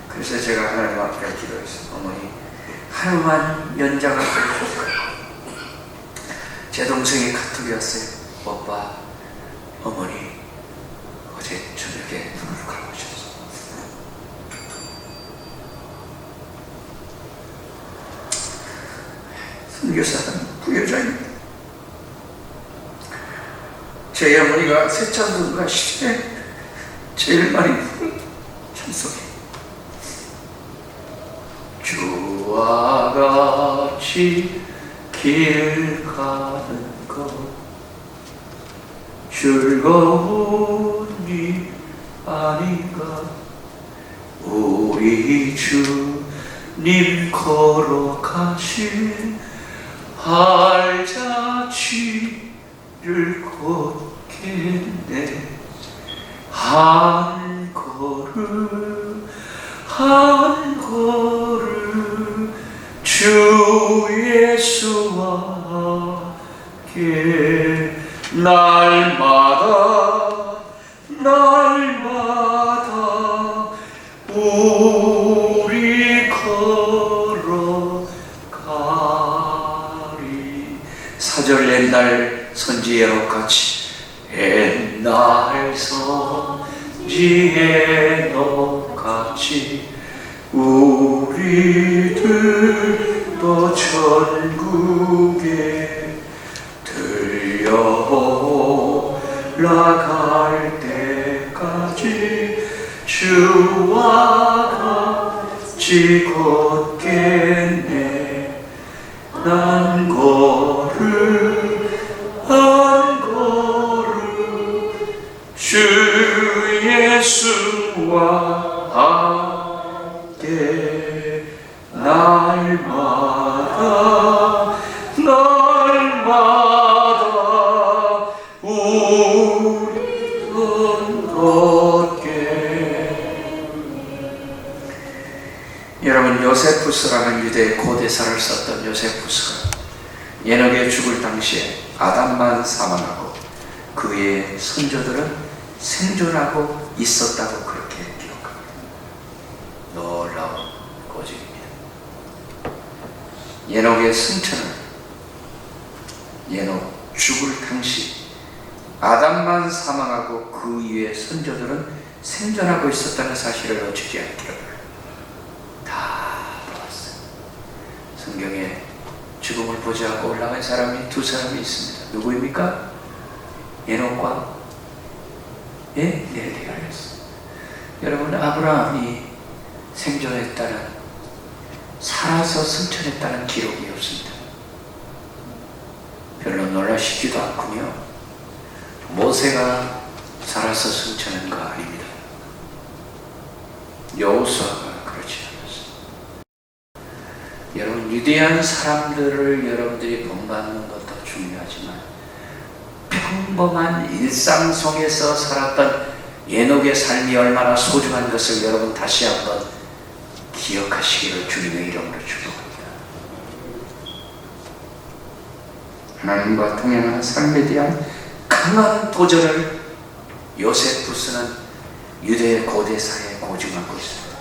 그래서 제가 하나님 앞에 기도했어요. 어머니, 하루만 연장을 해주세요. 제 동생이 카톡이 왔어요. 오빠, 어머니 어제 저녁에 눈을 감으셨어. 선교사는 부여자입니다. 제 어머니가 새 찬송가 시대 제일 많이 부른 찬송이 주와 같이 길 가는 것 즐거운 일 아닌가. 우리 주님 걸어가신 알자취를 걷겠네. 한 걸음 한 걸음 주 예수와 함께 날마다 우리 걸어가리. 사절 옛날 선지의 같이 옛날 선지의 같이 우리들도 천국에 들려나갈 때까지 주와 같이 걷겠네. 난 걸음 한 걸음 주 예수와 함께 날마다 우리는 걷게. 여러분, 요세푸스라는 유대의 고대사를 썼던 요세푸스가 에녹의 죽을 당시에 아담만 사망하고 그의 선조들은 생존하고 있었다고 그렇게 기록합니다. 놀라운 고집입니다. 에녹의 승천은 에녹 죽을 당시 아담만 사망하고 그 이후에 선조들은 생존하고 있었다는 사실을 놓치지 않기를 다 보았어요. 성경에 죽음을 보지 않고 올라간 사람이 두 사람이 있습니다. 누구입니까? 에녹과 예? 엘리야를 했어. 여러분, 아브라함이 생존했다는, 살아서 승천했다는 기록이 없습니다. 별로 놀라시지도 않군요. 모세가 살아서 승천한 거 아닙니다. 여호수아가 그렇지 않았어요. 여러분, 위대한 사람들을 여러분들이 본받는 것도 중요하지만 평범한 일상 속에서 살았던 에녹의 삶이 얼마나 소중한 것을 여러분 다시 한번 기억하시기를 주님의 이름으로 축복합니다. 하나님과 동행하는 삶에 대한 강한 도전을 요세푸스는 유대 고대사에 고증하고 있습니다.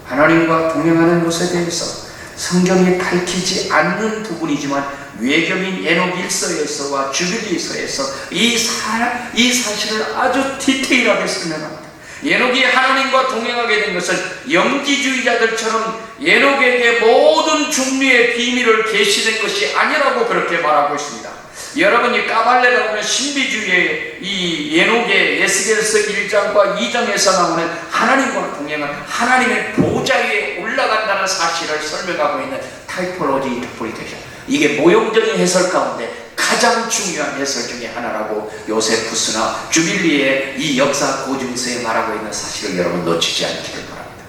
하나님과 동행하는 것에 대해서 성경이 밝히지 않는 부분이지만 외교민 에녹 1서에서와 주빌리서에서 이 사실을 아주 디테일하게 설명합니다. 에녹이 하나님과 동행하게 된 것은 영지주의자들처럼 에녹에게 모든 중리의 비밀을 계시된 것이 아니라고 그렇게 말하고 있습니다. 여러분이 까발레라고 하는 신비주의의 이 에녹의 에스겔서 1장과 2장에서 나오는 하나님과 동행한 하나님의 보좌 위에 올라간다는 사실을 설명하고 있는 타이폴로지 인터프리테이션, 이게 모형적인 해설 가운데 가장 중요한 해설 중에 하나라고 요세푸스나 주빌리의 이 역사 고증서에 말하고 있는 사실을 여러분 놓치지 않기를 바랍니다.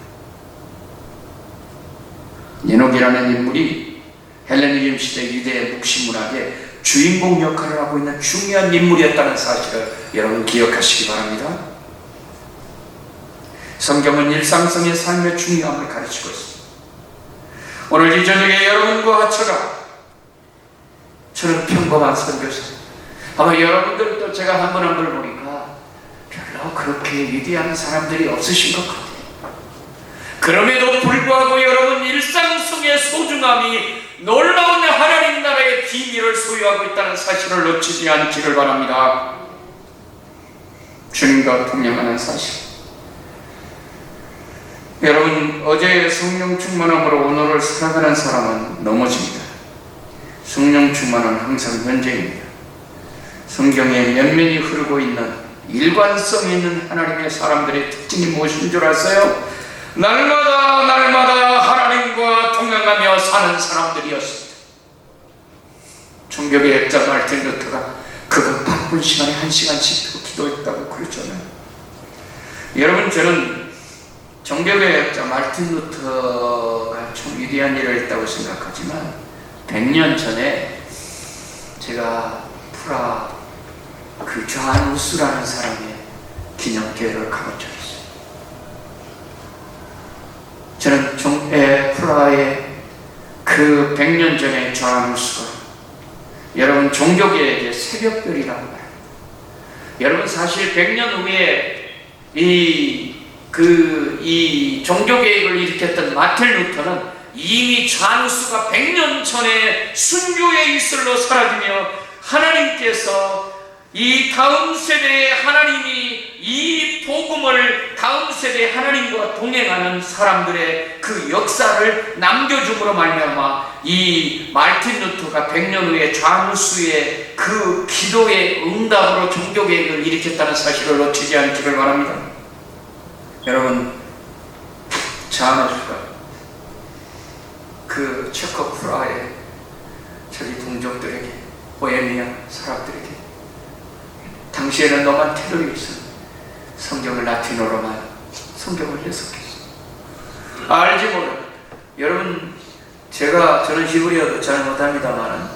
에녹이라는 인물이 헬레니즘 시대 유대 묵시문학의 주인공 역할을 하고 있는 중요한 인물이었다는 사실을 여러분 기억하시기 바랍니다. 성경은 일상성의 삶의 중요함을 가르치고 있습니다. 오늘 이 저녁에 여러분과 저는 평범한 선교사, 아마 여러분들도 제가 한 분 한 분 보니까 별로 그렇게 위대한 사람들이 없으신 것 같아요. 그럼에도 불구하고 여러분 일상 속의 소중함이 놀라운 하나님 나라의 비밀을 소유하고 있다는 사실을 놓치지 않기를 바랍니다. 주님과 동행하는 사실. 여러분, 어제 성령 충만함으로 오늘을 살아가는 사람은 넘어집니다. 성령 충만은 항상 현재입니다. 성경에 면면이 흐르고 있는 일관성 있는 하나님의 사람들의 특징이 무엇인 줄 아세요? 날마다 하나님과 동행하며 사는 사람들이었습니다. 종교계 학자 마르틴 루터가 그가 바쁜 시간에 1시간씩 기도했다고 그랬잖아요. 여러분, 저는 종교계 학자 마르틴 루터가 참 위대한 일을 했다고 생각하지만 100년 전에 제가 프라 그 존 후스라는 사람의 기념교회를 가본 적이 있어요. 저는 프라하의 그 100년 전에 존 후스가 여러분 종교계에게 새벽별이라고 말합니다. 여러분, 사실 100년 후에 이 종교개혁을 일으켰던 마틴 루터는 이미 존 후스가 100년 전에 순교의 이슬로 사라지며 하나님께서 이 다음 세대에 하나님이 이 복음을 다음 세대에 하나님과 동행하는 사람들의 그 역사를 남겨줌으로 말미암아 이 마르틴 루터가 100년 후에 존 후스의 그 기도의 응답으로 종교개혁을 일으켰다는 사실을 놓치지 않기를 바랍니다. 여러분, 존 후스가 그 체코 프라하의 저희 동족들에게, 보헤미아 사람들에게, 당시에는 노만 테러리스트 성경을 라틴어로만 성경을 해석했어요. 알지 모르는, 여러분, 저는 히브리어도 잘 못합니다만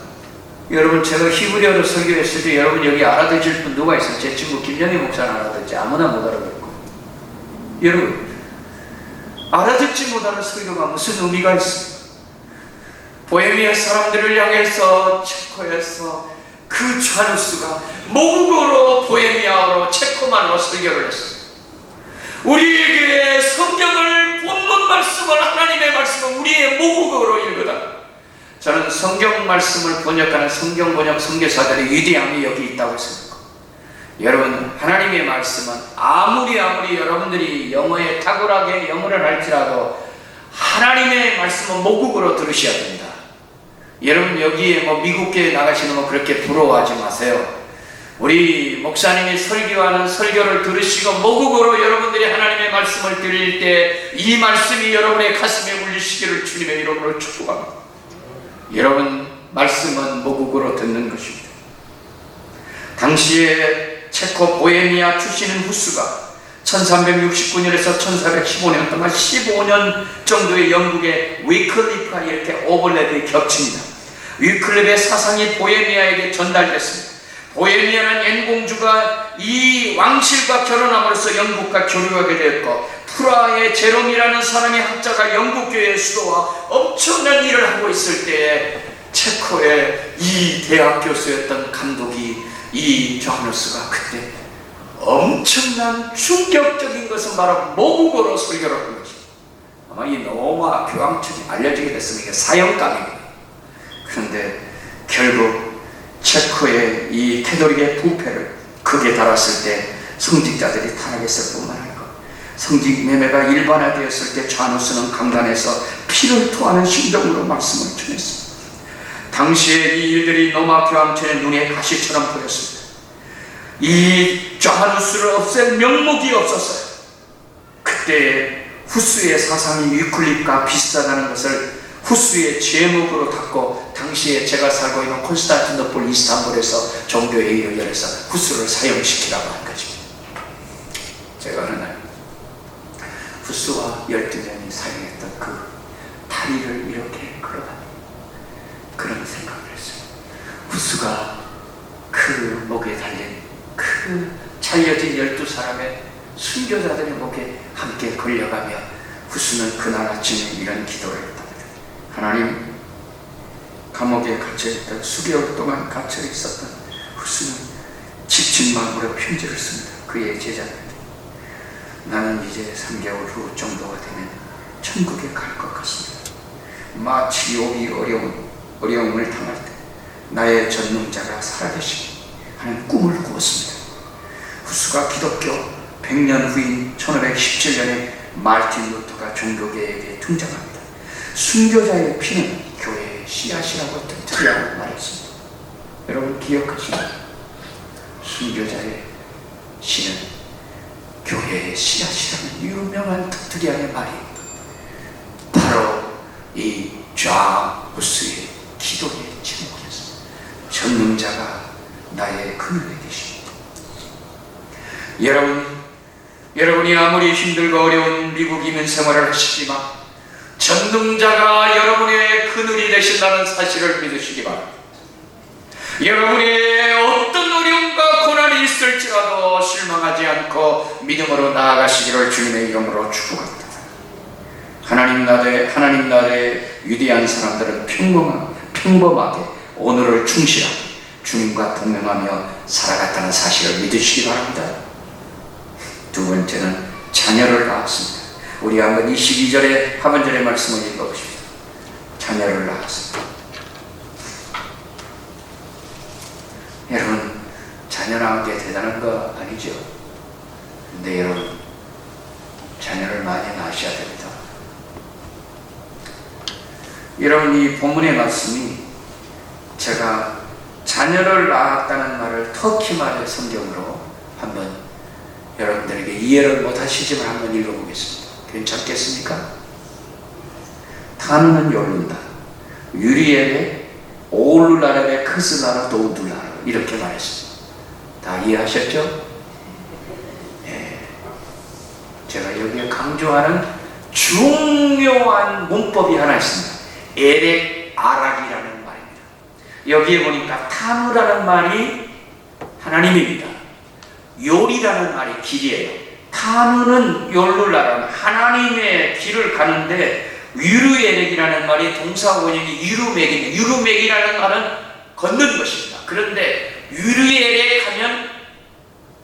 여러분, 제가 히브리어로 설교했을 때 여러분 여기 알아듣을 분 누가 있어요? 제 친구 김영희 목사는 알아듣지, 아무나 못 알아듣고. 여러분, 알아듣지 못하는 설교가 무슨 의미가 있어요? 보헤미아 사람들을 향해서 체코에서 그 존 후스가 모국어로 보헤미아어로 체코말로 설교를 했어요. 우리에게 성경을 본문 말씀을, 하나님의 말씀을 우리의 모국어로 읽으라. 저는 성경 말씀을 번역하는 성경 번역 선교사들의 위대함이 여기 있다고 생각합니다. 여러분, 하나님의 말씀은 아무리 여러분들이 영어에 탁월하게 영어를 할지라도 하나님의 말씀은 모국어로 들으셔야 됩니다. 여러분, 여기에 미국교회 나가시는 거 그렇게 부러워하지 마세요. 우리 목사님이 설교하는 설교를 들으시고 모국어로 여러분들이 하나님의 말씀을 들을 때 이 말씀이 여러분의 가슴에 울리시기를 주님의 이름으로 축복합니다. 여러분, 말씀은 모국어로 듣는 것입니다. 당시에 체코 보헤미아 출신인 후스가 1369년에서 1415년 동안 15년 정도의 영국의 위클리프와 이렇게 오버랩이 겹칩니다. 위클리프의 사상이 보헤미아에게 전달됐습니다. 보헤미아는 엔공주가 이 왕실과 결혼함으로써 영국과 교류하게 되었고, 프라하의 제롬이라는 사람의 학자가 영국교회의 수도와 엄청난 일을 하고 있을 때에 체코의 이 대학 교수였던 감독이 이 조하누스가 그때 엄청난 충격적인 것은 바로 모국어로 설교를 한 것입니다. 아마 이 로마 교황청이 알려지게 됐으면 이게 사형감입니다. 그런데 결국 체코의 이 캐톨릭의 부패를 극에 달았을 때 성직자들이 타락했을 뿐만 아니고 성직 매매가 일반화되었을 때 좌누스는 강단에서 피를 토하는 심정으로 말씀을 전했습니다. 당시에 이 일들이 로마 교황청의 눈에 가시처럼 보였습니다. 이 좌누스를 없앨 명목이 없었어요. 그때 후스의 사상이 위클립과 비슷하다는 것을 후스의 제목으로 닫고, 당시에 제가 살고 있는 콘스탄티노플 이스탄불에서 종교회의를 열어서 후스를 사형시키라고 한 것입니다. 제가 어느 날 후스와 12명이 사용했던 그 다리를 이렇게 걸어가는 그런 생각을 했어요. 후스가 그 목에 달린 그 잘려진 12사람의 순교자들의 목에 함께 걸려가며 후스는 그날 아침에 이런 기도를 했답니다. 하나님, 감옥에 갇혀있던 수개월 동안 갇혀 있었던 후스는 지친 마음으로 편지를 씁니다. 그의 제자들에게. 나는 이제 3개월 후 정도가 되면 천국에 갈 것 같습니다. 마치 욥이 어려움을 당할 때 나의 전능자가 살아계시기 하는 꿈을 꾸었습니다. 후스가 기독교 100년 후인 1517년에 마르틴 루터가 종교개혁에 등장합니다. 순교자의 피는 교회의 씨앗이라고 뜻하라고 말했습니다. 여러분 기억하시나요? 순교자의 씨는 교회의 씨앗이라는 유명한 터트리안의 말입니다. 바로 이 좌우스의 기도의 제목이었습니다. 전능자가 나의 그늘에 계십니다. 여러분이 아무리 힘들고 어려운 미국 이민 생활을 하시지만 전능자가 여러분의 그늘이 되신다는 사실을 믿으시기 바랍니다. 여러분의 어떤 어려움과 고난이 있을지라도 실망하지 않고 믿음으로 나아가시기를 주님의 이름으로 축복합니다. 하나님 나라의 위대한 사람들은 평범하게 오늘을 충실하게 주님과 동행하며 살아갔다는 사실을 믿으시기 바랍니다. 두 번째는 자녀를 낳았습니다. 우리 한번 22절의 하반절의 말씀을 읽어보십시오. 자녀를 낳았습니다. 여러분, 자녀 낳은 게 대단한 거 아니죠? 근데 여러분, 자녀를 많이 낳으셔야 됩니다. 여러분, 이 본문의 말씀이 제가 자녀를 낳았다는 말을 터키말의 성경으로 한번 여러분들에게 이해를 못하시지만 한번 읽어보겠습니다. 괜찮겠습니까? 타누는 열른다. 유리엘의 오울라레베 크스나라 도우둘라라 이렇게 말했습니다. 다 이해하셨죠? 네. 제가 여기에 강조하는 중요한 문법이 하나 있습니다. 에렉 아락이라는 말입니다. 여기에 보니까 타누라는 말이 하나님입니다. 요리라는 말이 길이에요. 타누는 열룰라라는 하나님의 길을 가는데, 유르에렉이라는 말이 동사 원형이 유르맥입니다. 유르맥이라는 말은 걷는 것입니다. 그런데 유르에렉 하면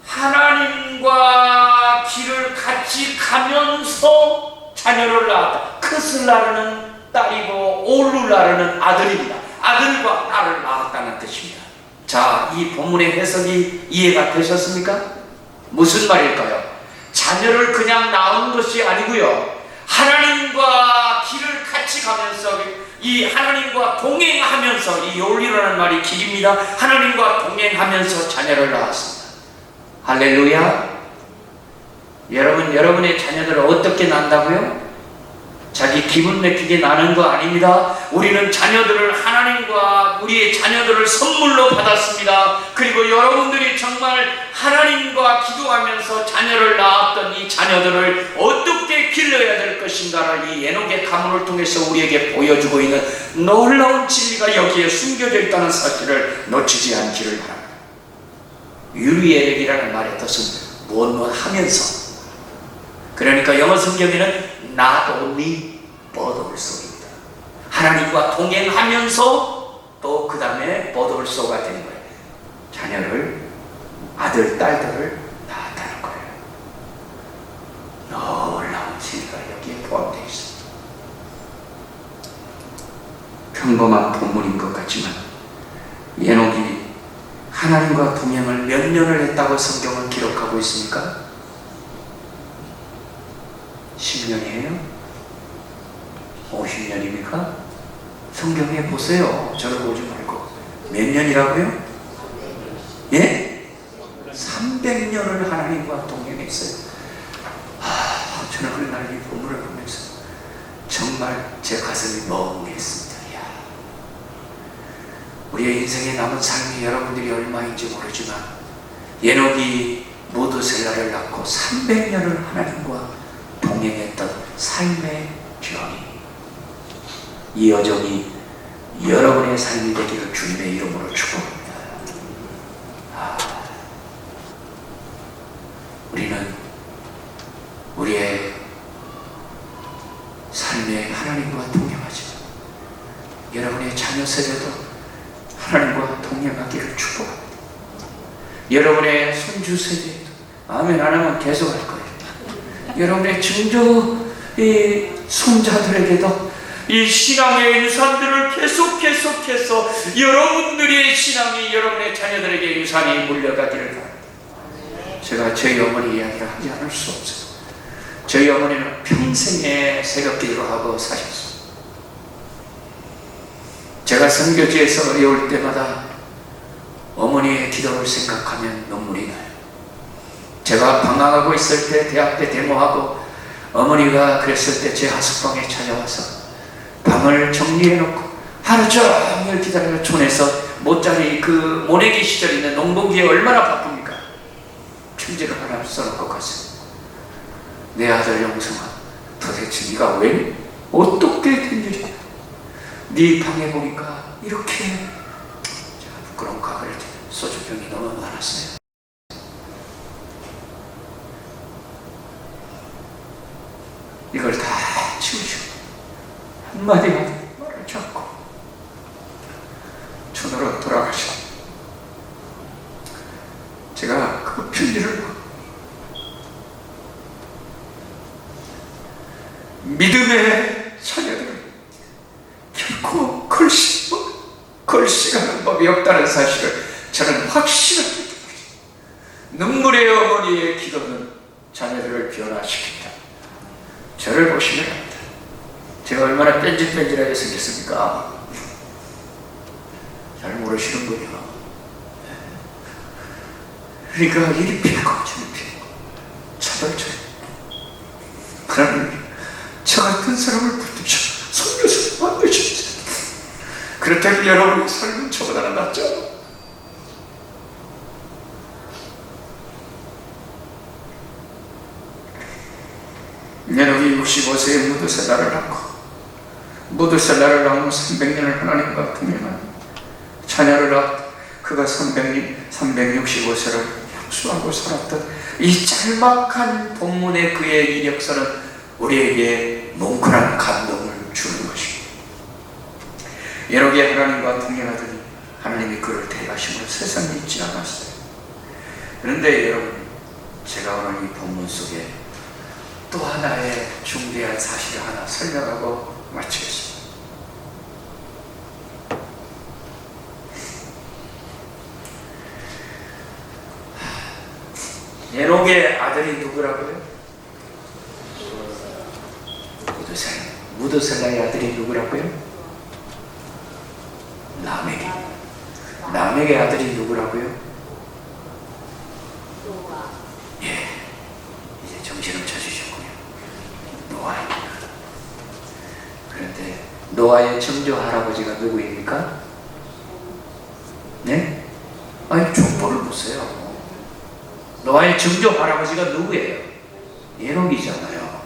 하나님과 길을 같이 가면서 자녀를 낳았다. 크슬라르는 딸이고 올룰라르는 아들입니다. 아들과 딸을 낳았다는 뜻입니다. 자, 이 본문의 해석이 이해가 되셨습니까? 무슨 말일까요? 자녀를 그냥 낳은 것이 아니고요, 하나님과 길을 같이 가면서 이 하나님과 동행하면서 이 요울이라는 말이 길입니다. 하나님과 동행하면서 자녀를 낳았습니다. 할렐루야. 여러분, 여러분의 자녀들을 어떻게 낳는다고요? 자기 기분 내키게 나는 거 아닙니다. 우리는 자녀들을 하나님과 우리의 자녀들을 선물로 받았습니다. 그리고 여러분들이 정말 하나님과 기도하면서 자녀를 낳았던 이 자녀들을 어떻게 길러야 될 것인가를 이 에녹의 가문을 통해서 우리에게 보여주고 있는 놀라운 진리가 여기에 숨겨져 있다는 사실을 놓치지 않기를 바랍니다. 유리에렉이라는 말의 뜻은 무엇 하면서, 그러니까 영어 성경에는 not only but also입니다. 하나님과 동행하면서 또 그 다음에 but also가 되는 거예요. 자녀를, 아들, 딸들을 낳았다는 거예요. 놀라운 진리가 여기에 포함되어 있습니다. 평범한 본문인 것 같지만 에녹이 하나님과 동행을 몇 년을 했다고 성경은 기록하고 있습니까? 10년이에요? 50년입니까? 성경에 보세요. 저를 보지 말고. 몇 년이라고요? 예? 300년을 하나님과 동행했어요. 저는 그날 이 본문을 보면서 정말 제 가슴이 멍했습니다. 우리의 인생에 남은 삶이 여러분들이 얼마인지 모르지만 에녹이 무드셀라를 낳고 300년을 하나님과 동행했던 삶의 journey, 이 여정이 여러분의 삶이 되기를 주님의 이름으로 축복합니다. 우리는 우리의 삶에 하나님과 동행하지만 여러분의 자녀 세대도 하나님과 동행하기를 축복합니다. 여러분의 손주 세대도 아멘 안 하면 계속 할 거예요. 여러분의 증조 손자들에게도 이 신앙의 유산들을 계속해서 여러분들의 신앙이 여러분의 자녀들에게 유산이 물려가기를 바랍니다. 제가 저희 어머니 이야기를 하지 않을 수 없어요. 저희 어머니는 평생에 새벽 기도를 하고 사셨어요. 제가 선교지에서 어려울 때마다 어머니의 기도를 생각하면 눈물이 나요. 제가 방황하고 있을 때 대학 때 데모하고 어머니가 그랬을 때 제 하숙방에 찾아와서 방을 정리해놓고 하루 종일 기다리는 촌에서 모짜리 그 모내기 시절 있는 농번기에 얼마나 바쁩니까? 편지를 하나 써놓고 갔어요. 내 아들 영성아, 도대체 네가 왜 어떻게 된 일이야? 네 방에 보니까 이렇게 제가 부끄러운 가글 소주병이 너무 많았어요. 이걸 다 치우시고 한마디 말을 잡고 촌으로 돌아가시고 제가 그 편지를 믿음의 자녀들은 결코 걸씨가는 법이 없다는 사실을 저는 확신합니다. 눈물의 어머니의 기도는 자녀들을 변화시킨다. 저를 보시면 합니다. 제가 얼마나 뺀질뺀질하게 생겼습니까? 잘 모르시는군요. 그러니까 이리 피고 저리 피고 차돌차돌. 그러면 저 같은 사람을 붙들쳐 선교사로 만드셨죠. 그렇다면 여러분의 삶은 저보다는 낫죠. 에녹이 65세에 무드셀라를 낳고 무드셀라를 낳은 후 300년을 하나님과 동행한 자녀를 낳았고 그가 365세를 형수하고 살았던 이 짤막한 본문의 그의 이력서는 우리에게 뭉클한 감동을 주는 것입니다. 에녹이 하나님과 동행하더니 하나님이 그를 대하심으로 세상에 있지 않았어요. 그런데 여러분, 제가 오늘 이 본문 속에 또 하나의 중대한 사실을 하나 설명하고 마치겠습니다. 에녹의 아들이 누구라고요? 무드셀라의 아들이 누구라고요? 라멕이. 라멕의 아들이 누구라고요? 예, 이제 정신을 차리셨군요. 노아입니다. 그런데 노아의 청조 할아버지가 누구입니까? 네? 아니, 족보를 보세요. 노아의 청조 할아버지가 누구예요? 에녹이잖아요.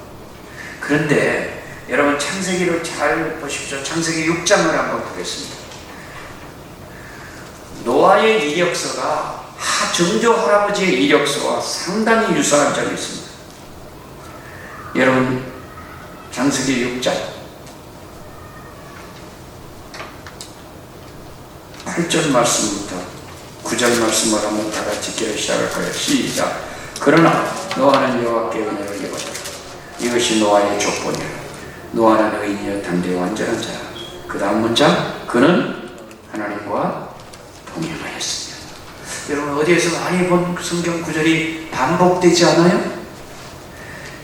그런데 여러분 창세기를 잘 보십시오. 창세기 6장을 한번 보겠습니다. 노아의 이력서가 정조 할아버지의 이력서와 상당히 유사한 점이 있습니다. 여러분 창세기 6장 8절 말씀부터 9절 말씀을 한번 다 같이 읽기 시작할까요? 시작. 그러나 노아는 여호와께 은혜를 입었다. 이것이 노아의 족보니라. 노아는 의인이여 당대의 완전한 자라. 그 다음 문장, 그는 하나님과 동행하였습니다. 여러분 어디에서 많이 본 성경 구절이 반복되지 않아요?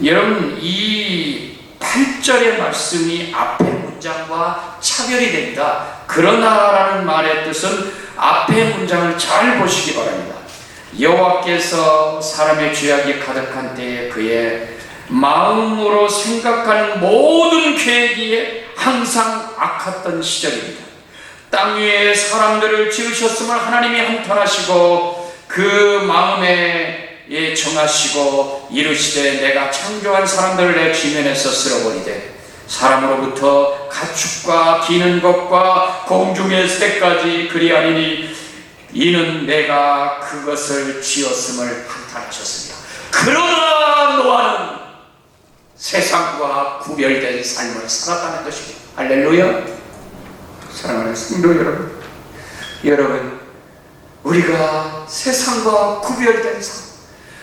여러분 이 8절의 말씀이 앞의 문장과 차별이 됩니다. 그러나라는 말의 뜻은 앞의 문장을 잘 보시기 바랍니다. 여호와께서 사람의 죄악이 가득한 때에 그의 마음으로 생각하는 모든 계획이 항상 악했던 시절입니다. 땅 위에 사람들을 지으셨음을 하나님이 한탄하시고 그 마음에 정하시고 이르시되 내가 창조한 사람들을 내 지면에서 쓸어버리되 사람으로부터 가축과 기는 것과 공중의 새까지 그리하리니 이는 내가 그것을 지었음을 한탄하셨습니다. 그러나 노아는 세상과 구별된 삶을 살았다는 것입니다. 할렐루야. 사랑하는 성도 여러분, 우리가 세상과 구별된 삶,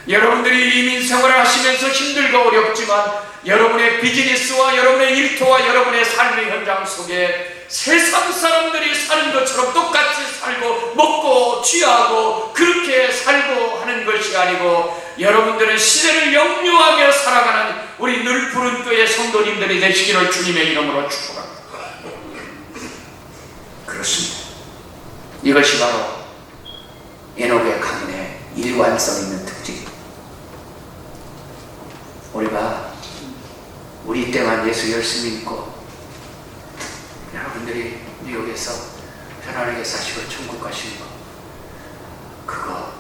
여러분들이 이민 생활을 하시면서 힘들고 어렵지만 여러분의 비즈니스와 여러분의 일터와 여러분의 삶의 현장 속에 세상 사람들이 사는 것처럼 똑같이 살고 먹고 취하고 그렇게 살고 하는 것이 아니고 여러분들은 시대를 역류하며 살아가는 우리 늘 푸른 교회 성도님들이 되시기를 주님의 이름으로 축복합니다. 그렇습니다. 이것이 바로 에녹의 가문의 일관성 있는 특징입니다. 우리가 우리 때만 예수 열심히 믿고 여러분들이 뉴욕에서 편안하게 사시고 천국 가시는 거 그거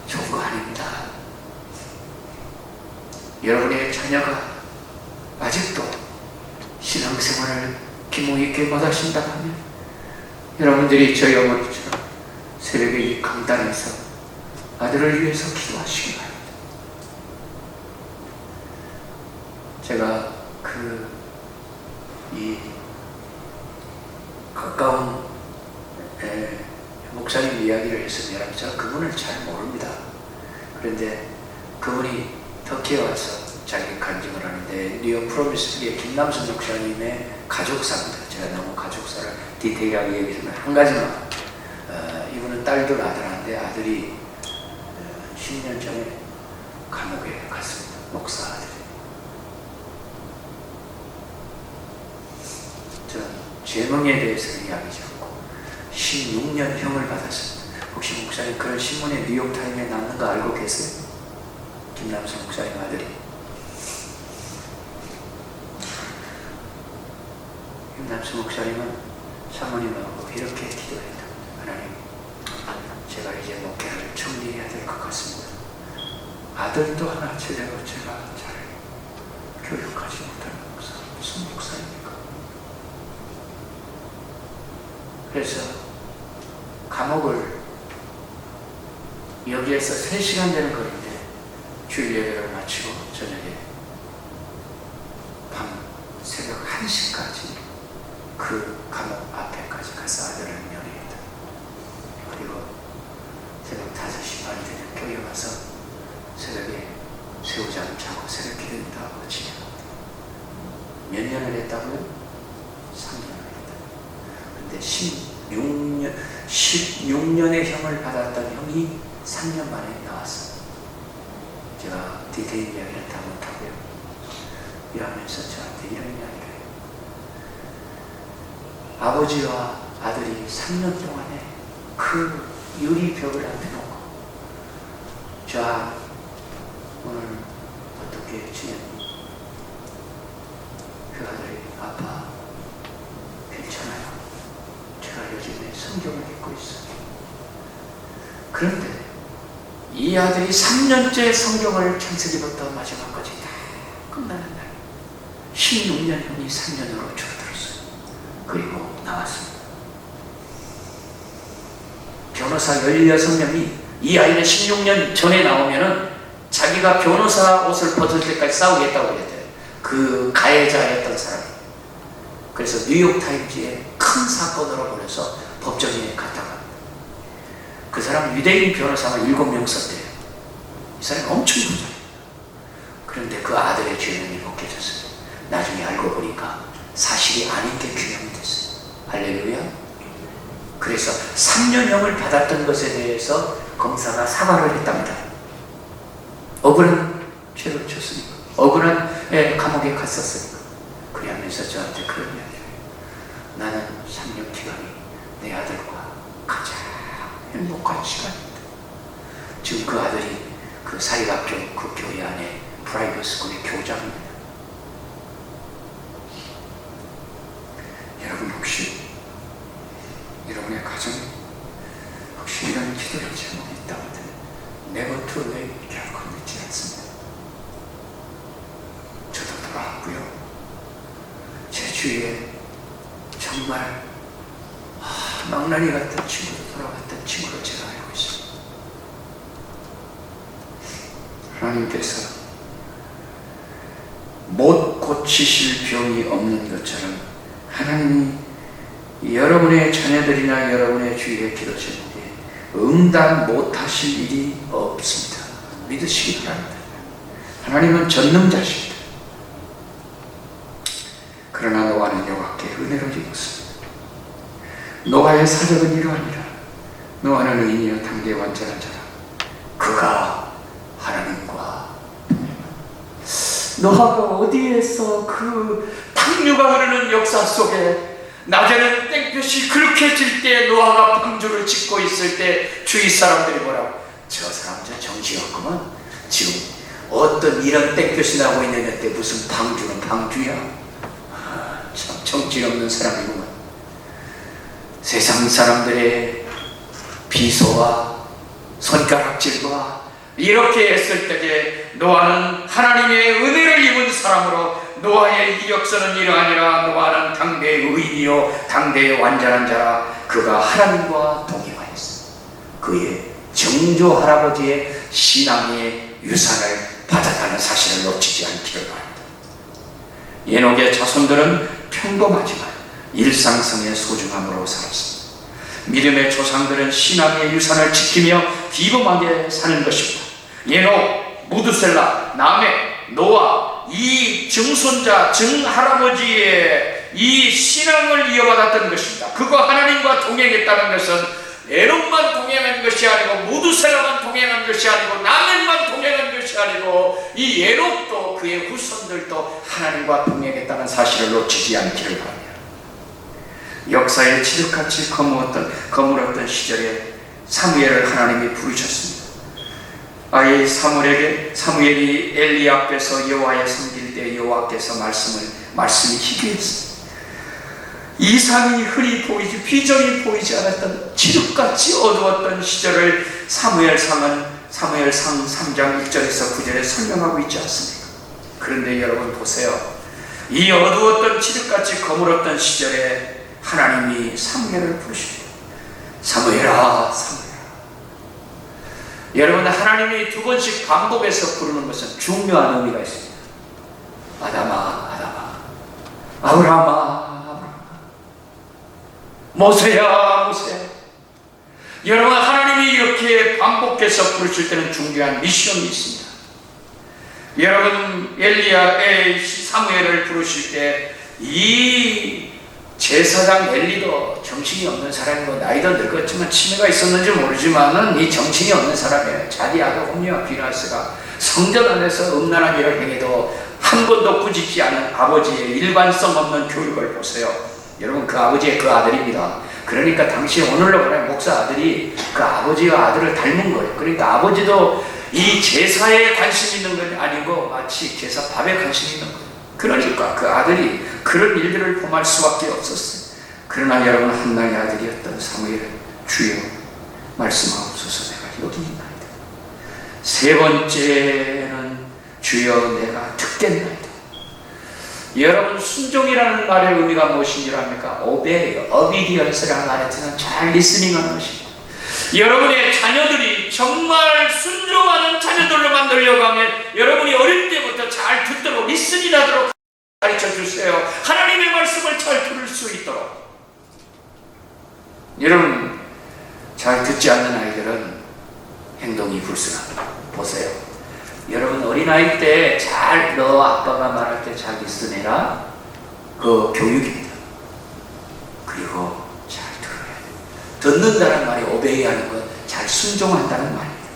좋은 거 아닙니다. 여러분의 자녀가 아직도 신앙생활을 기모 있게 못하신다면 여러분들이 저희 어머니처럼 새벽에 이 강단에서 아들을 위해서 기도하시기 바랍니다. 제가 이 가까운 목사님 이야기를 했으면 제가 그분을 잘 모릅니다. 그런데 그분이 터키에 와서 자기 간증을 하는데 뉴욕 프로미스의 김남순 목사님의 가족사입니다. 제가 너무 가족사를 디테일하게 얘기하면 한 가지만 이분은 딸도 아들한테 아들이 10년 전에 감옥에 갔습니다. 목사 아들이. 저는 죄명에 대해서는 이야기하지 않고 16년 형을 받았습니다. 혹시 목사님 그런 신문에 뉴욕타임에 나오는 거 알고 계세요? 김남순 목사님 아들이. 김남순 목사님은 사모님하고 이렇게 기도했다. 하나님, 제가 이제 목회를 정리해야 될 것 같습니다. 아들도 하나 제대로 제가 잘 교육하지 못하는 목사, 무슨 목사입니까? 그래서 감옥을 여기에서 3시간 되는 거리인데 주일 예배를 마치고 저녁에 밤 새벽 1시까지 그 감옥 앞에까지 가서 아들을 연애했다. 그리고 새벽 5시 반이 되면 교회 와서 새벽에 새우잠을 자고 새벽 기도한다고 지내고 몇 년을 했다고요? 3년을 했다. 근데 16년의 형을 받았던 형이 3년 만에 나왔어요. 제가 디테일 이야기는 다 못하고요. 이러면서 저한테 이런 이야기를 해요. 아버지와 아들이 3년 동안에 그 유리벽을 앞에 놓고 자, 오늘 어떻게 지냈니? 그 아들이 아빠 괜찮아요. 제가 요즘에 성경을 읽고 있어요. 그런데 이 아들이 3년째 성경을 창세기부터 마지막까지 다 끝나는 날 16년이 3년으로 줄어들었어요. 그리고 나왔습니다. 변호사 16명이 이 아이는 16년 전에 나오면은 자기가 변호사 옷을 벗을 때까지 싸우겠다고 그랬대요. 그 가해자였던 사람이. 그래서 뉴욕타임즈에 큰 사건으로 보내서 법정에 갔다가 그 사람 유대인 변호사가 7명 썼대요. 이 사람이 엄청 부자예요. 그런데 그 아들의 죄명이 벗겨졌어요. 나중에 알고 보니까 사실이 아닌 게 규명이 됐어요. 할렐루야. 그래서 3년형을 받았던 것에 대해서 검사가 사과를 했답니다. 억울한 죄를 졌으니까, 억울한 감옥에 갔었으니까. 그러면서 저한테 그런 이야기를 해요. 나는 3년 기간이 내 아들과 가장 행복한 시간입니다. 지금 그 아들이 그 사립학교 그 교회 안에 프라이빗 스쿨의 교장입니다. 여러분 혹시 여러분의 가정에 혹시 이런 기도의 제목이 있다면 never too late, 결코 늦지 않습니다. 저도 돌아왔고요. 제 주위에 정말 망나니 같은 친구로 돌아갔던 친구를 제가 알고 있습니다. 하나님께서 못 고치실 병이 없는 것처럼 하나님이 여러분의 자녀들이나 여러분의 주위의 기도 제목에 응답 못하실 일이 없습니다. 믿으시기 바랍니다. 하나님은 전능자십니다. 그러나 노아는 여호와께 은혜를 입었습니다. 노아의 사적은 이러하니라. 노아는 의인이여 당대 완전한 자라. 그가 하나님과 노아가 어디에서 그 탕류가 흐르는 역사 속에 낮에는 땡볕이 그렇게 질 때 노아가 방주를 짓고 있을 때 주위 사람들이 뭐라고? 저 사람 저 정신없구만. 지금 어떤 이런 땡볕이 나고 있는데 무슨 방주는 방주야? 참 정신없는 사람이구만. 세상 사람들의 비소와 손가락질과 이렇게 했을 때에 노아는 하나님의 은혜를 입은 사람으로 노아의 이력서는 이러하니라. 노아는 당대의 의인이요 당대의 완전한 자라. 그가 하나님과 동행하였습니다. 그의 정조 할아버지의 신앙의 유산을 받았다는 사실을 놓치지 않기를 바랍니다. 에녹의 자손들은 평범하지만 일상성의 소중함으로 살았습니다. 믿음의 조상들은 신앙의 유산을 지키며 비범하게 사는 것입니다. 에녹, 무드셀라, 라멕, 노아, 이 증손자, 증할아버지의 이 신앙을 이어받았던 것입니다. 그가 하나님과 동행했다는 것은 에녹만 동행한 것이 아니고 무드셀라만 동행한 것이 아니고 라멕만 동행한 것이 아니고 이 에녹도 그의 후손들도 하나님과 동행했다는 사실을 놓치지 않기를 바랍니다. 역사에 지득같이 거물었던 시절에 사무엘을 하나님이 부르셨습니다. 아이 사무엘이 엘리 앞에서 여호와의 섬길 때 여호와께서 말씀이 희귀했습니다. 이상이 흔히 보이지 비전이 보이지 않았던 지륵같이 어두웠던 시절을 사무엘상 3장 1절에서 9절에 설명하고 있지 않습니까? 그런데 여러분 보세요. 이 어두웠던 지륵같이 거물었던 시절에 하나님이 사무엘을 부르십니다. 사무엘아, 사무엘아. 여러분, 하나님이 2번씩 반복해서 부르는 것은 중요한 의미가 있습니다. 아담아, 아담아. 아브라함아, 아브라함아. 모세야, 모세야. 여러분, 하나님이 이렇게 반복해서 부르실 때는 중요한 미션이 있습니다. 여러분, 사무엘을 부르실 때 이 제사장 엘리도 정신이 없는 사람이고 나이도 늙었지만 치매가 있었는지 모르지만은 이 정신이 없는 사람이에요. 자기 아들 홈리와 비나스가 성전 안에서 음란한 일을 행해도 한 번도 꾸짖지 않은 아버지의 일관성 없는 교육을 보세요. 여러분, 그 아버지의 그 아들입니다. 그러니까 당시 오늘로 말하면 목사 아들이 그 아버지와 아들을 닮은 거예요. 그러니까 아버지도 이 제사에 관심 있는 건 아니고 마치 제사 밥에 관심 있는 거예요. 그러니까 그 아들이 그런 일들을 범할 수밖에 없었어요. 그러나 여러분, 한나의 아들이었던 사무엘은 주여 말씀하옵소서, 내가 여기 있나이다. 세 번째는 주여 내가 듣겠나이다. 여러분, 순종이라는 말의 의미가 무엇인 줄 압니까? obey, obedience라는 말에 뜻은 잘 리스닝하는 것입니다. 여러분의 자녀들이 정말 순종하는 자녀들로 만들려고 하면 여러분이 어릴 때부터 잘 듣도록 리스닝하도록 가르쳐 주세요. 하나님의 말씀을 잘 들을 수 있도록. 여러분, 잘 듣지 않는 아이들은 행동이 불순합니다. 보세요. 여러분, 어린아이 때 잘 너 아빠가 말할 때 잘 리스닝해라. 그 교육입니다. 그리고 잘 들어야 돼요. 듣는다는 말이 오베이하는 것, 잘 순종한다는 말입니다.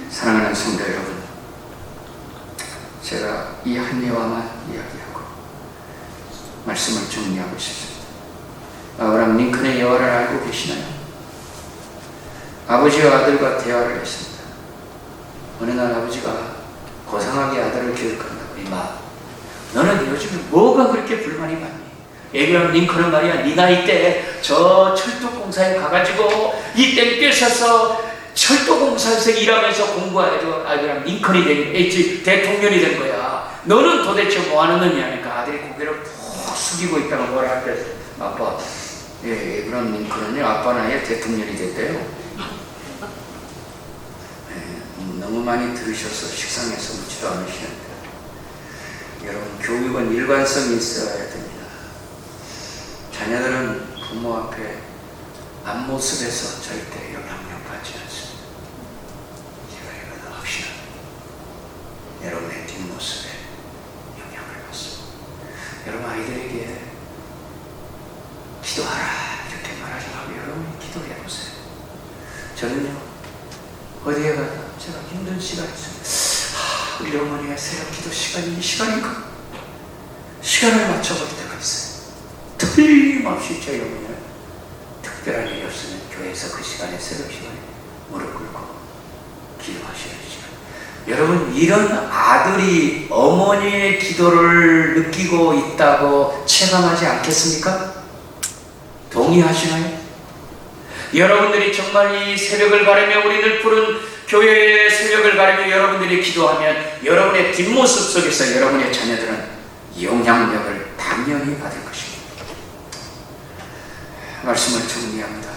사랑하는 성도 여러분, 제가 이 한 예화만 이야기하고 말씀을 정리하고 싶습니다. 아브라함 링컨의 예화를 알고 계시나요? 아버지와 아들과 대화를 했습니다. 어느 날 아버지가 고상하게 아들을 교육한다고, 이마, 너는 요즘에 뭐가 그렇게 불만이 많니? 에이브라함 링컨은 말이야, 네 나이 때 저 철도공사에 가가지고 이 땡볕에 서서 철도공사에서 일하면서 공부해가지고 아브라함 링컨이 대통령이 된 거야. 너는 도대체 뭐 하는 놈이야? 하니까 아들이 고개를 푹 숙이고 있다가 뭐라 할 때, 아빠, 예, 에이브라함 링컨은요, 아빠 나이에 대통령이 됐대요. 너무 많이 들으셔서 식상해서 묻지도 않으시는데, 여러분, 교육은 일관성이 있어야 됩니다. 자녀들은 부모 앞에 앞모습에서 절대 영향력 받지 않습니다. 제가 이거는 확실합니다. 여러분의 뒷모습에 영향을 받습니다. 여러분, 아이들에게 기도하라 이렇게 말하지 말고 여러분이 기도해보세요. 저는요, 어디에 가다 제가 힘든 시간이 있어요. 우리 어머니의 새벽 기도 시간이 이 시간인가? 시간을 맞춰볼 때가 있어요. 틀림없이 저희 어머니는 특별한 일이 없으면 교회에서 그 시간에, 새벽 시간에 무릎 꿇고 기도하시는 시간. 여러분, 이런 아들이 어머니의 기도를 느끼고 있다고 체감하지 않겠습니까? 동의하시나요? 여러분들이 정말 이 새벽을 가르며 우리들 푸른 교회의 새벽을 가르며 여러분들이 기도하면 여러분의 뒷모습 속에서 여러분의 자녀들은 영향력을 당연히 받을 것입니다. 말씀을 정리합니다.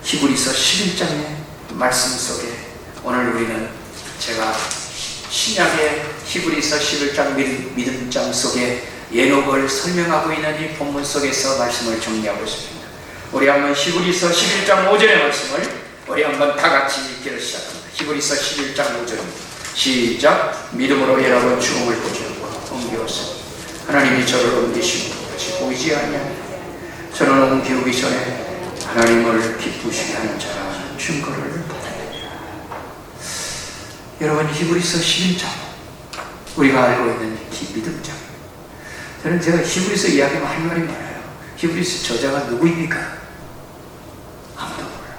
히브리서 11장의 말씀 속에 오늘 우리는 제가 신약의 히브리서 11장 믿음장 속에 예녹을 설명하고 있는 이 본문 속에서 말씀을 정리하고 있습니다. 우리 한번 히브리서 11장 5절의 말씀을 우리 한번 다 같이 읽기를 시작합니다. 히브리서 11장 5절입니다. 시작. 믿음으로 여러분 죽음을 보지 않고 옮겨왔습니다. 하나님이 저를 옮기시고 같이 보이지 아니하니 저는 옮기기 전에 하나님을 기쁘시게 하는 자라는 증거를 받았느니라. 여러분, 히브리서 11장 우리가 알고 있는 이 믿음장. 저는 제가 히브리서 이야기하면 할 말이 많아요. 히브리서 저자가 누구입니까? 아무도 몰라요.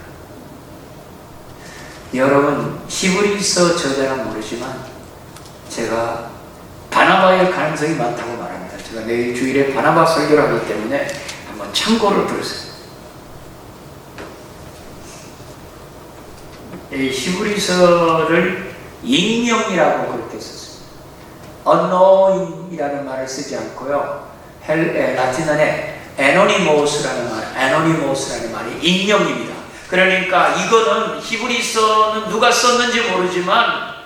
여러분, 히브리서 저자는 모르지만 제가 바나바의 가능성이 많다고 말합니다. 제가 내일 주일에 바나바 설교를 하기 때문에 한번 참고를 들으세요. 이 히브리서를 익명이라고 그렇게 썼습니다. unknown이라는 말을 쓰지 않고요. 라틴어에 anonymous라는 말이 익명입니다. 그러니까 이거는 히브리서는 누가 썼는지 모르지만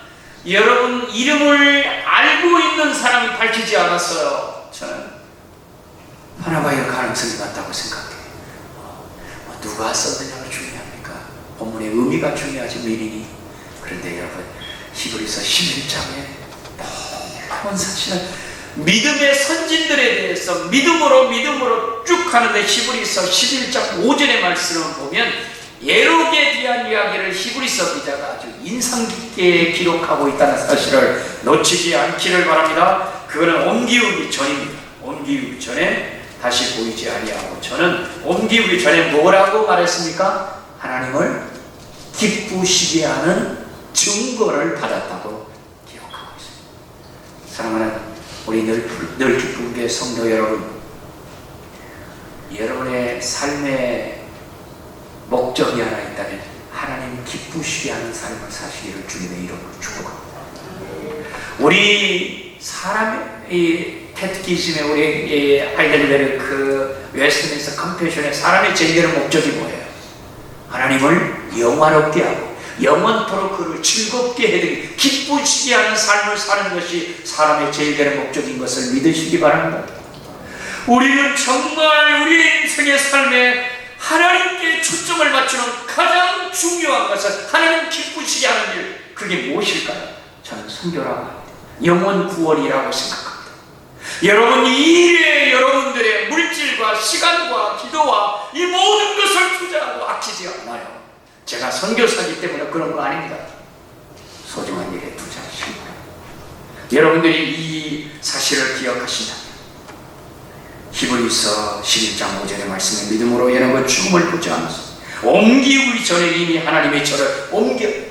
여러분 이름을 알고 있는 사람이 밝히지 않았어요. 저는 바나바의 가능성이 많다고 생각해요. 누가 썼느냐가 중요합니까? 본문의 의미가 중요하지 미리니. 그런데 여러분, 히브리서 11장에 놀라운 사실은 믿음의 선진들에 대해서 믿음으로 쭉 하는데 히브리서 11장 5절의 말씀을 보면 예록에 대한 이야기를 히브리서 히브리서 기자가 아주 인상 깊게 기록하고 있다는 사실을 놓치지 않기를 바랍니다. 그거는 옮기우기 전입니다. 옮기우기 전에 다시 보이지 아니하고, 저는 옮기우기 전에 뭐라고 말했습니까? 하나님을 기쁘시게 하는 증거를 받았다고 기억하고 있습니다. 사랑하는 우리 늘 기쁘게 성도 여러분, 여러분의 삶의 목적이 하나 있다면 하나님 기쁘시게 하는 삶을 사시기를 주님의 이름으로 축복합니다. 우리 사람의 캐티키즘의 우리 하이델베르크 웨스트민스터 컨페션의 사람의 제일되는 목적이 뭐예요? 하나님을 영화롭게 하고 영원토록 그를 즐겁게 해드리고 기쁘시게 하는 삶을 사는 것이 사람의 제일되는 목적인 것을 믿으시기 바랍니다. 우리는 정말 우리 인생의 삶에 하나님께 초점을 맞추는 가장 중요한 것은 하나님 기쁘시게 하는 일, 그게 무엇일까요? 저는 선교라고 합니다. 영원 구원이라고 생각합니다. 여러분, 이 일에 여러분들의 물질과 시간과 기도와 이 모든 것을 투자하고 아끼지 않아요. 제가 선교사이기 때문에 그런 거 아닙니다. 소중한 일에 투자하시고, 여러분들이 이 사실을 기억하신다면 히브리서 11장 5절의 말씀에 믿음으로 여러분 죽음을 보지 않았어. 옮기기 전에 이미 하나님의 저를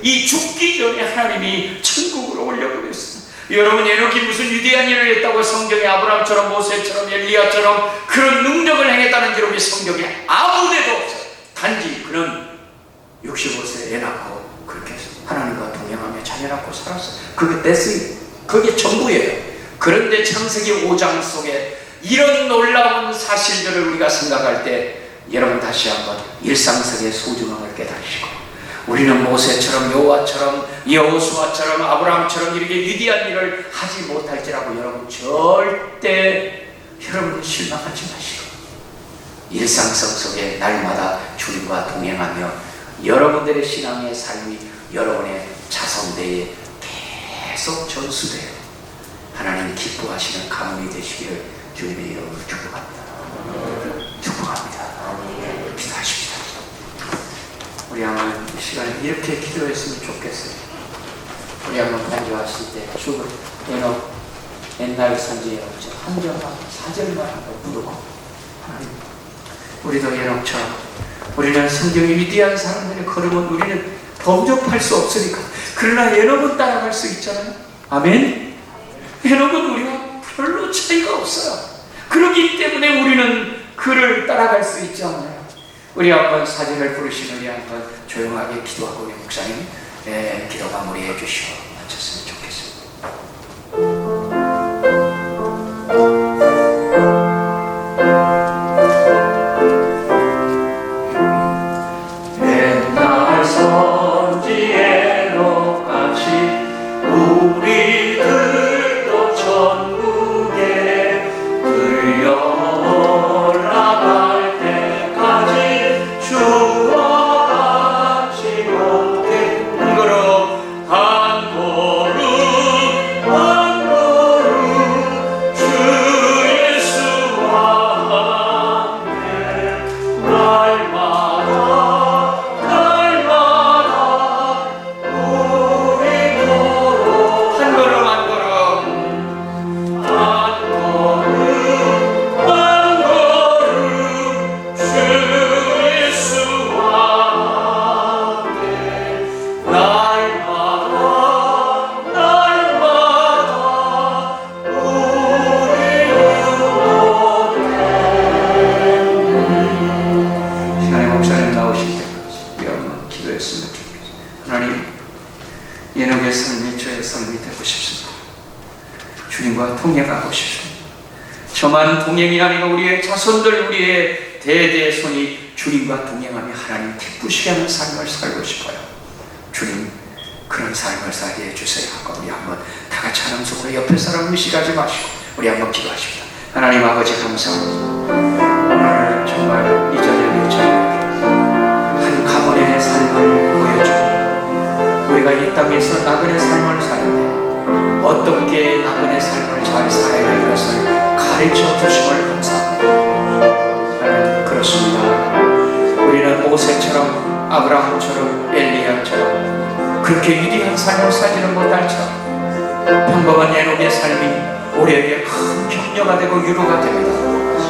이 죽기 전에 하나님이 천국으로 올려보냈습니다. 여러분, 에녹이 무슨 위대한 일을 했다고 성경에 아브라함처럼 모세처럼 엘리야처럼 그런 능력을 행했다는 기록이 성경에 아무데도 없어요. 단지 그는 65세에 애 낳고 그렇게 하나님과 동행하며 자녀 낳고 살았어요. 그게 전부예요. 그런데 창세기 5장 속에 이런 놀라운 사실들을 우리가 생각할 때 여러분 다시 한번 일상성의 소중함을 깨달으시고, 우리는 모세처럼 여호수아처럼 아브라함처럼 이렇게 위대한 일을 하지 못할지라고 여러분 절대 실망하지 마시고, 일상성 속에 날마다 주님과 동행하며 여러분들의 신앙의 삶이 여러분의 자성대에 계속 전수되어 하나님 기뻐하시는 가문이 되시기를 주님의 이름으로 축복합니다. 축복합니다. 기도하십시다. 우리 한번 이 시간에 이렇게 기도했으면 좋겠어요. 우리 한번 간주하실 때 죽을 에녹 옛날 선지에 한 절만 4절만 한번 부르고, 하나님, 우리도 에녹처럼 우리는 성경의 위대한 사람들의 걸음은 우리는 범접할 수 없으니까, 그러나 에녹은 따라갈 수 있잖아요. 아멘. 에녹은 우리와 별로 차이가 없어요. 그렇기 때문에 우리는 그를 따라갈 수 있지 않나요? 우리 한번 사제를 부르시는 우리 한번 조용하게 기도하고, 우리 목사님 기도 마무리해 주시고 마쳤으면 좋겠습니다. 옛날 선지에 녹같이 우리들도 천국에 들려 올라갈 때까지 주와 같이 걷게 한 걸음 한 걸음 주 예수와 함께 날마다 우리도록 한 걸음 주 예수와 함께 날마다 시간에 목사님 나오실 때까지 우리 한번 기도했으면 좋겠습니다. 하나님, 에녹의 삶이 저의 삶이 되고 싶습니다. 주님과 동행하고 싶습니다. 저만 동행이 아니고 우리의 자손들, 우리의 대대손이 주님과 동행하며 하나님 기쁘시게 하는 삶을 살고 싶어요. 주님, 그런 삶을 살게 해주세요 하고 우리 한번 다 같이 하는 속으로 옆에 사람 의식하지 마시고 우리 한번 기도하십시다. 하나님 아버지, 감사합니다. 오늘 정말 이 저녁에 저희에게 한 가문의 삶을 보여주고, 우리가 이 땅에서 나그네 삶을 사는데 어떻게 나그네 삶을 잘 살아야 할 것을 가르쳐 주심을 감사합니다. 나는 그렇습니다. 우리는 모세처럼 아브라함처럼 엘리야처럼 그렇게 위대한 삶을 살지는 못할지라도 평범한 예녹의 삶이 우리에게 큰 격려가 되고 위로가 됩니다.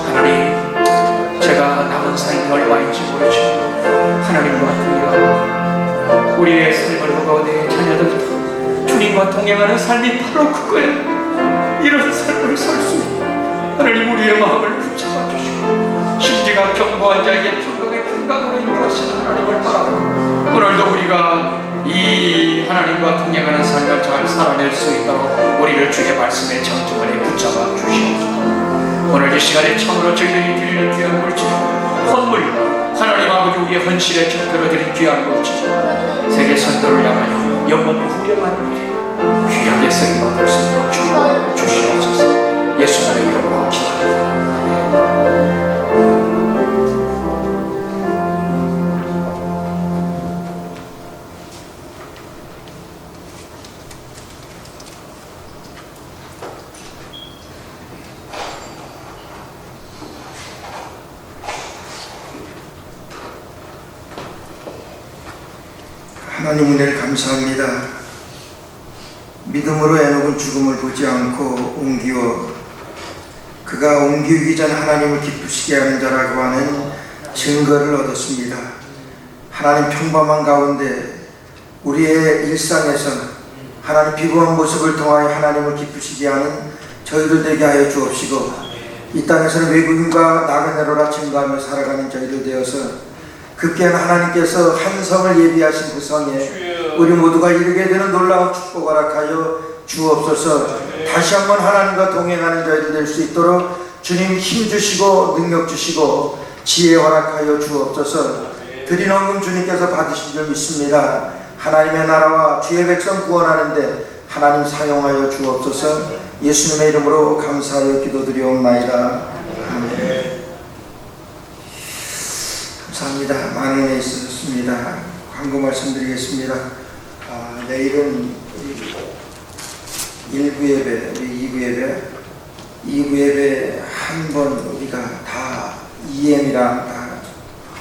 하나님, 제가 남은 삶이 얼마인지 모르지만 하나님과 동행하고 우리의 삶을 보고 내 자녀들도 주님과 동행하는 삶이 바로 그거예요. 이런 삶을 살 수 있는 하나님, 우리의 마음을 붙잡아 주시고 심지가 견고한 자에게 평강의 평강으로 인도하시는 하나님을 바라보고 오늘도 우리가 이 하나님과 동행하는 삶을 잘 살아낼 수 있도록 우리를 주의 말씀의 정중원에 붙잡아 주시옵소서. 오늘 이 시간에 참으로 저희들이 드리는 귀한 물질, 헌물, 하나님 아버지 우리의 헌신에 적들어 드린 귀한 물질, 세계 선도를 향하여 영원 후련한 일에 귀하게 쓰임받을 수 있도록 축복하여 주시옵소서. 예수님의 이름으로 기도합니다. 하나님 은혜를 감사합니다. 믿음으로 에녹은 죽음을 보지 않고 옮기어 그가 옮기기 전 하나님을 기쁘시게 하는 자라고 하는 증거를 얻었습니다. 하나님, 평범한 가운데 우리의 일상에서 하나님 비범한 모습을 통하여 하나님을 기쁘시게 하는 저희들 되게 하여 주옵시고, 이 땅에서는 외국인과 나그네로라 증거하며 살아가는 저희들 되어서 급기야는 하나님께서 한 성을 예비하신 그 성에 우리 모두가 이르게 되는 놀라운 축복 허락하여 주옵소서. 다시 한번 하나님과 동행하는 저희들 될 수 있도록 주님 힘 주시고 능력 주시고 지혜 허락하여 주옵소서. 드린 헌금 주님께서 받으신 줄 믿습니다. 하나님의 나라와 주의 백성 구원하는데 하나님 사용하여 주옵소서. 예수님의 이름으로 감사하여 기도드리옵나이다. 아멘. 감사합니다. 많은 은혜 있으셨습니다. 광고 말씀드리겠습니다. 내일은 1부 예배, 우리 2부 예배, 2부 예배 한 번 우리가 다 EM이랑 다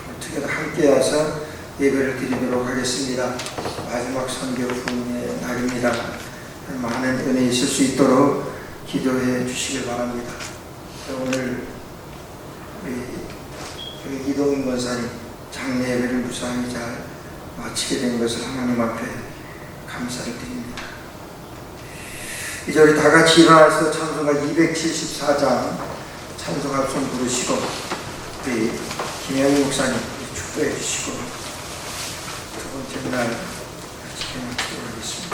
어떻게 함께 와서 예배를 드리도록 하겠습니다. 마지막 선교 후의 날입니다. 많은 은혜 있을 수 있도록 기도해 주시길 바랍니다. 오늘 우리 이동인 권사님 장례 예배를 무사히 잘 마치게 된 것을 하나님 앞에 감사를 드립니다. 이제 우리 다 같이 일어나서 찬송가 274장 찬송 합성 부르시고 우리 김영희 목사님 축도해 주시고 두 번째 날 같이 기도하도록 하겠습니다.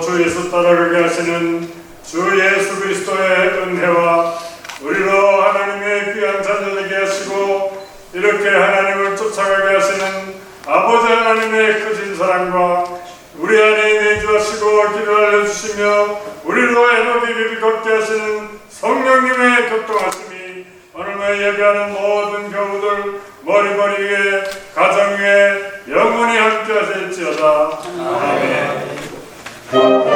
주 예수 따라가게 하시는 주 예수 그리스도의 은혜와 우리로 하나님의 귀한 자녀 되게 하시고 이렇게 하나님을 쫓아가게 하시는 아버지 하나님의 크신 사랑과 우리 안에 내주하시고 길을 알려주시며 우리로 에너지 길을 걷게 하시는 성령님의 교통하심이 오늘날 예배하는 모든 교우들 머리 위에 가정 위에 영원히 함께 하실지어다. 아멘.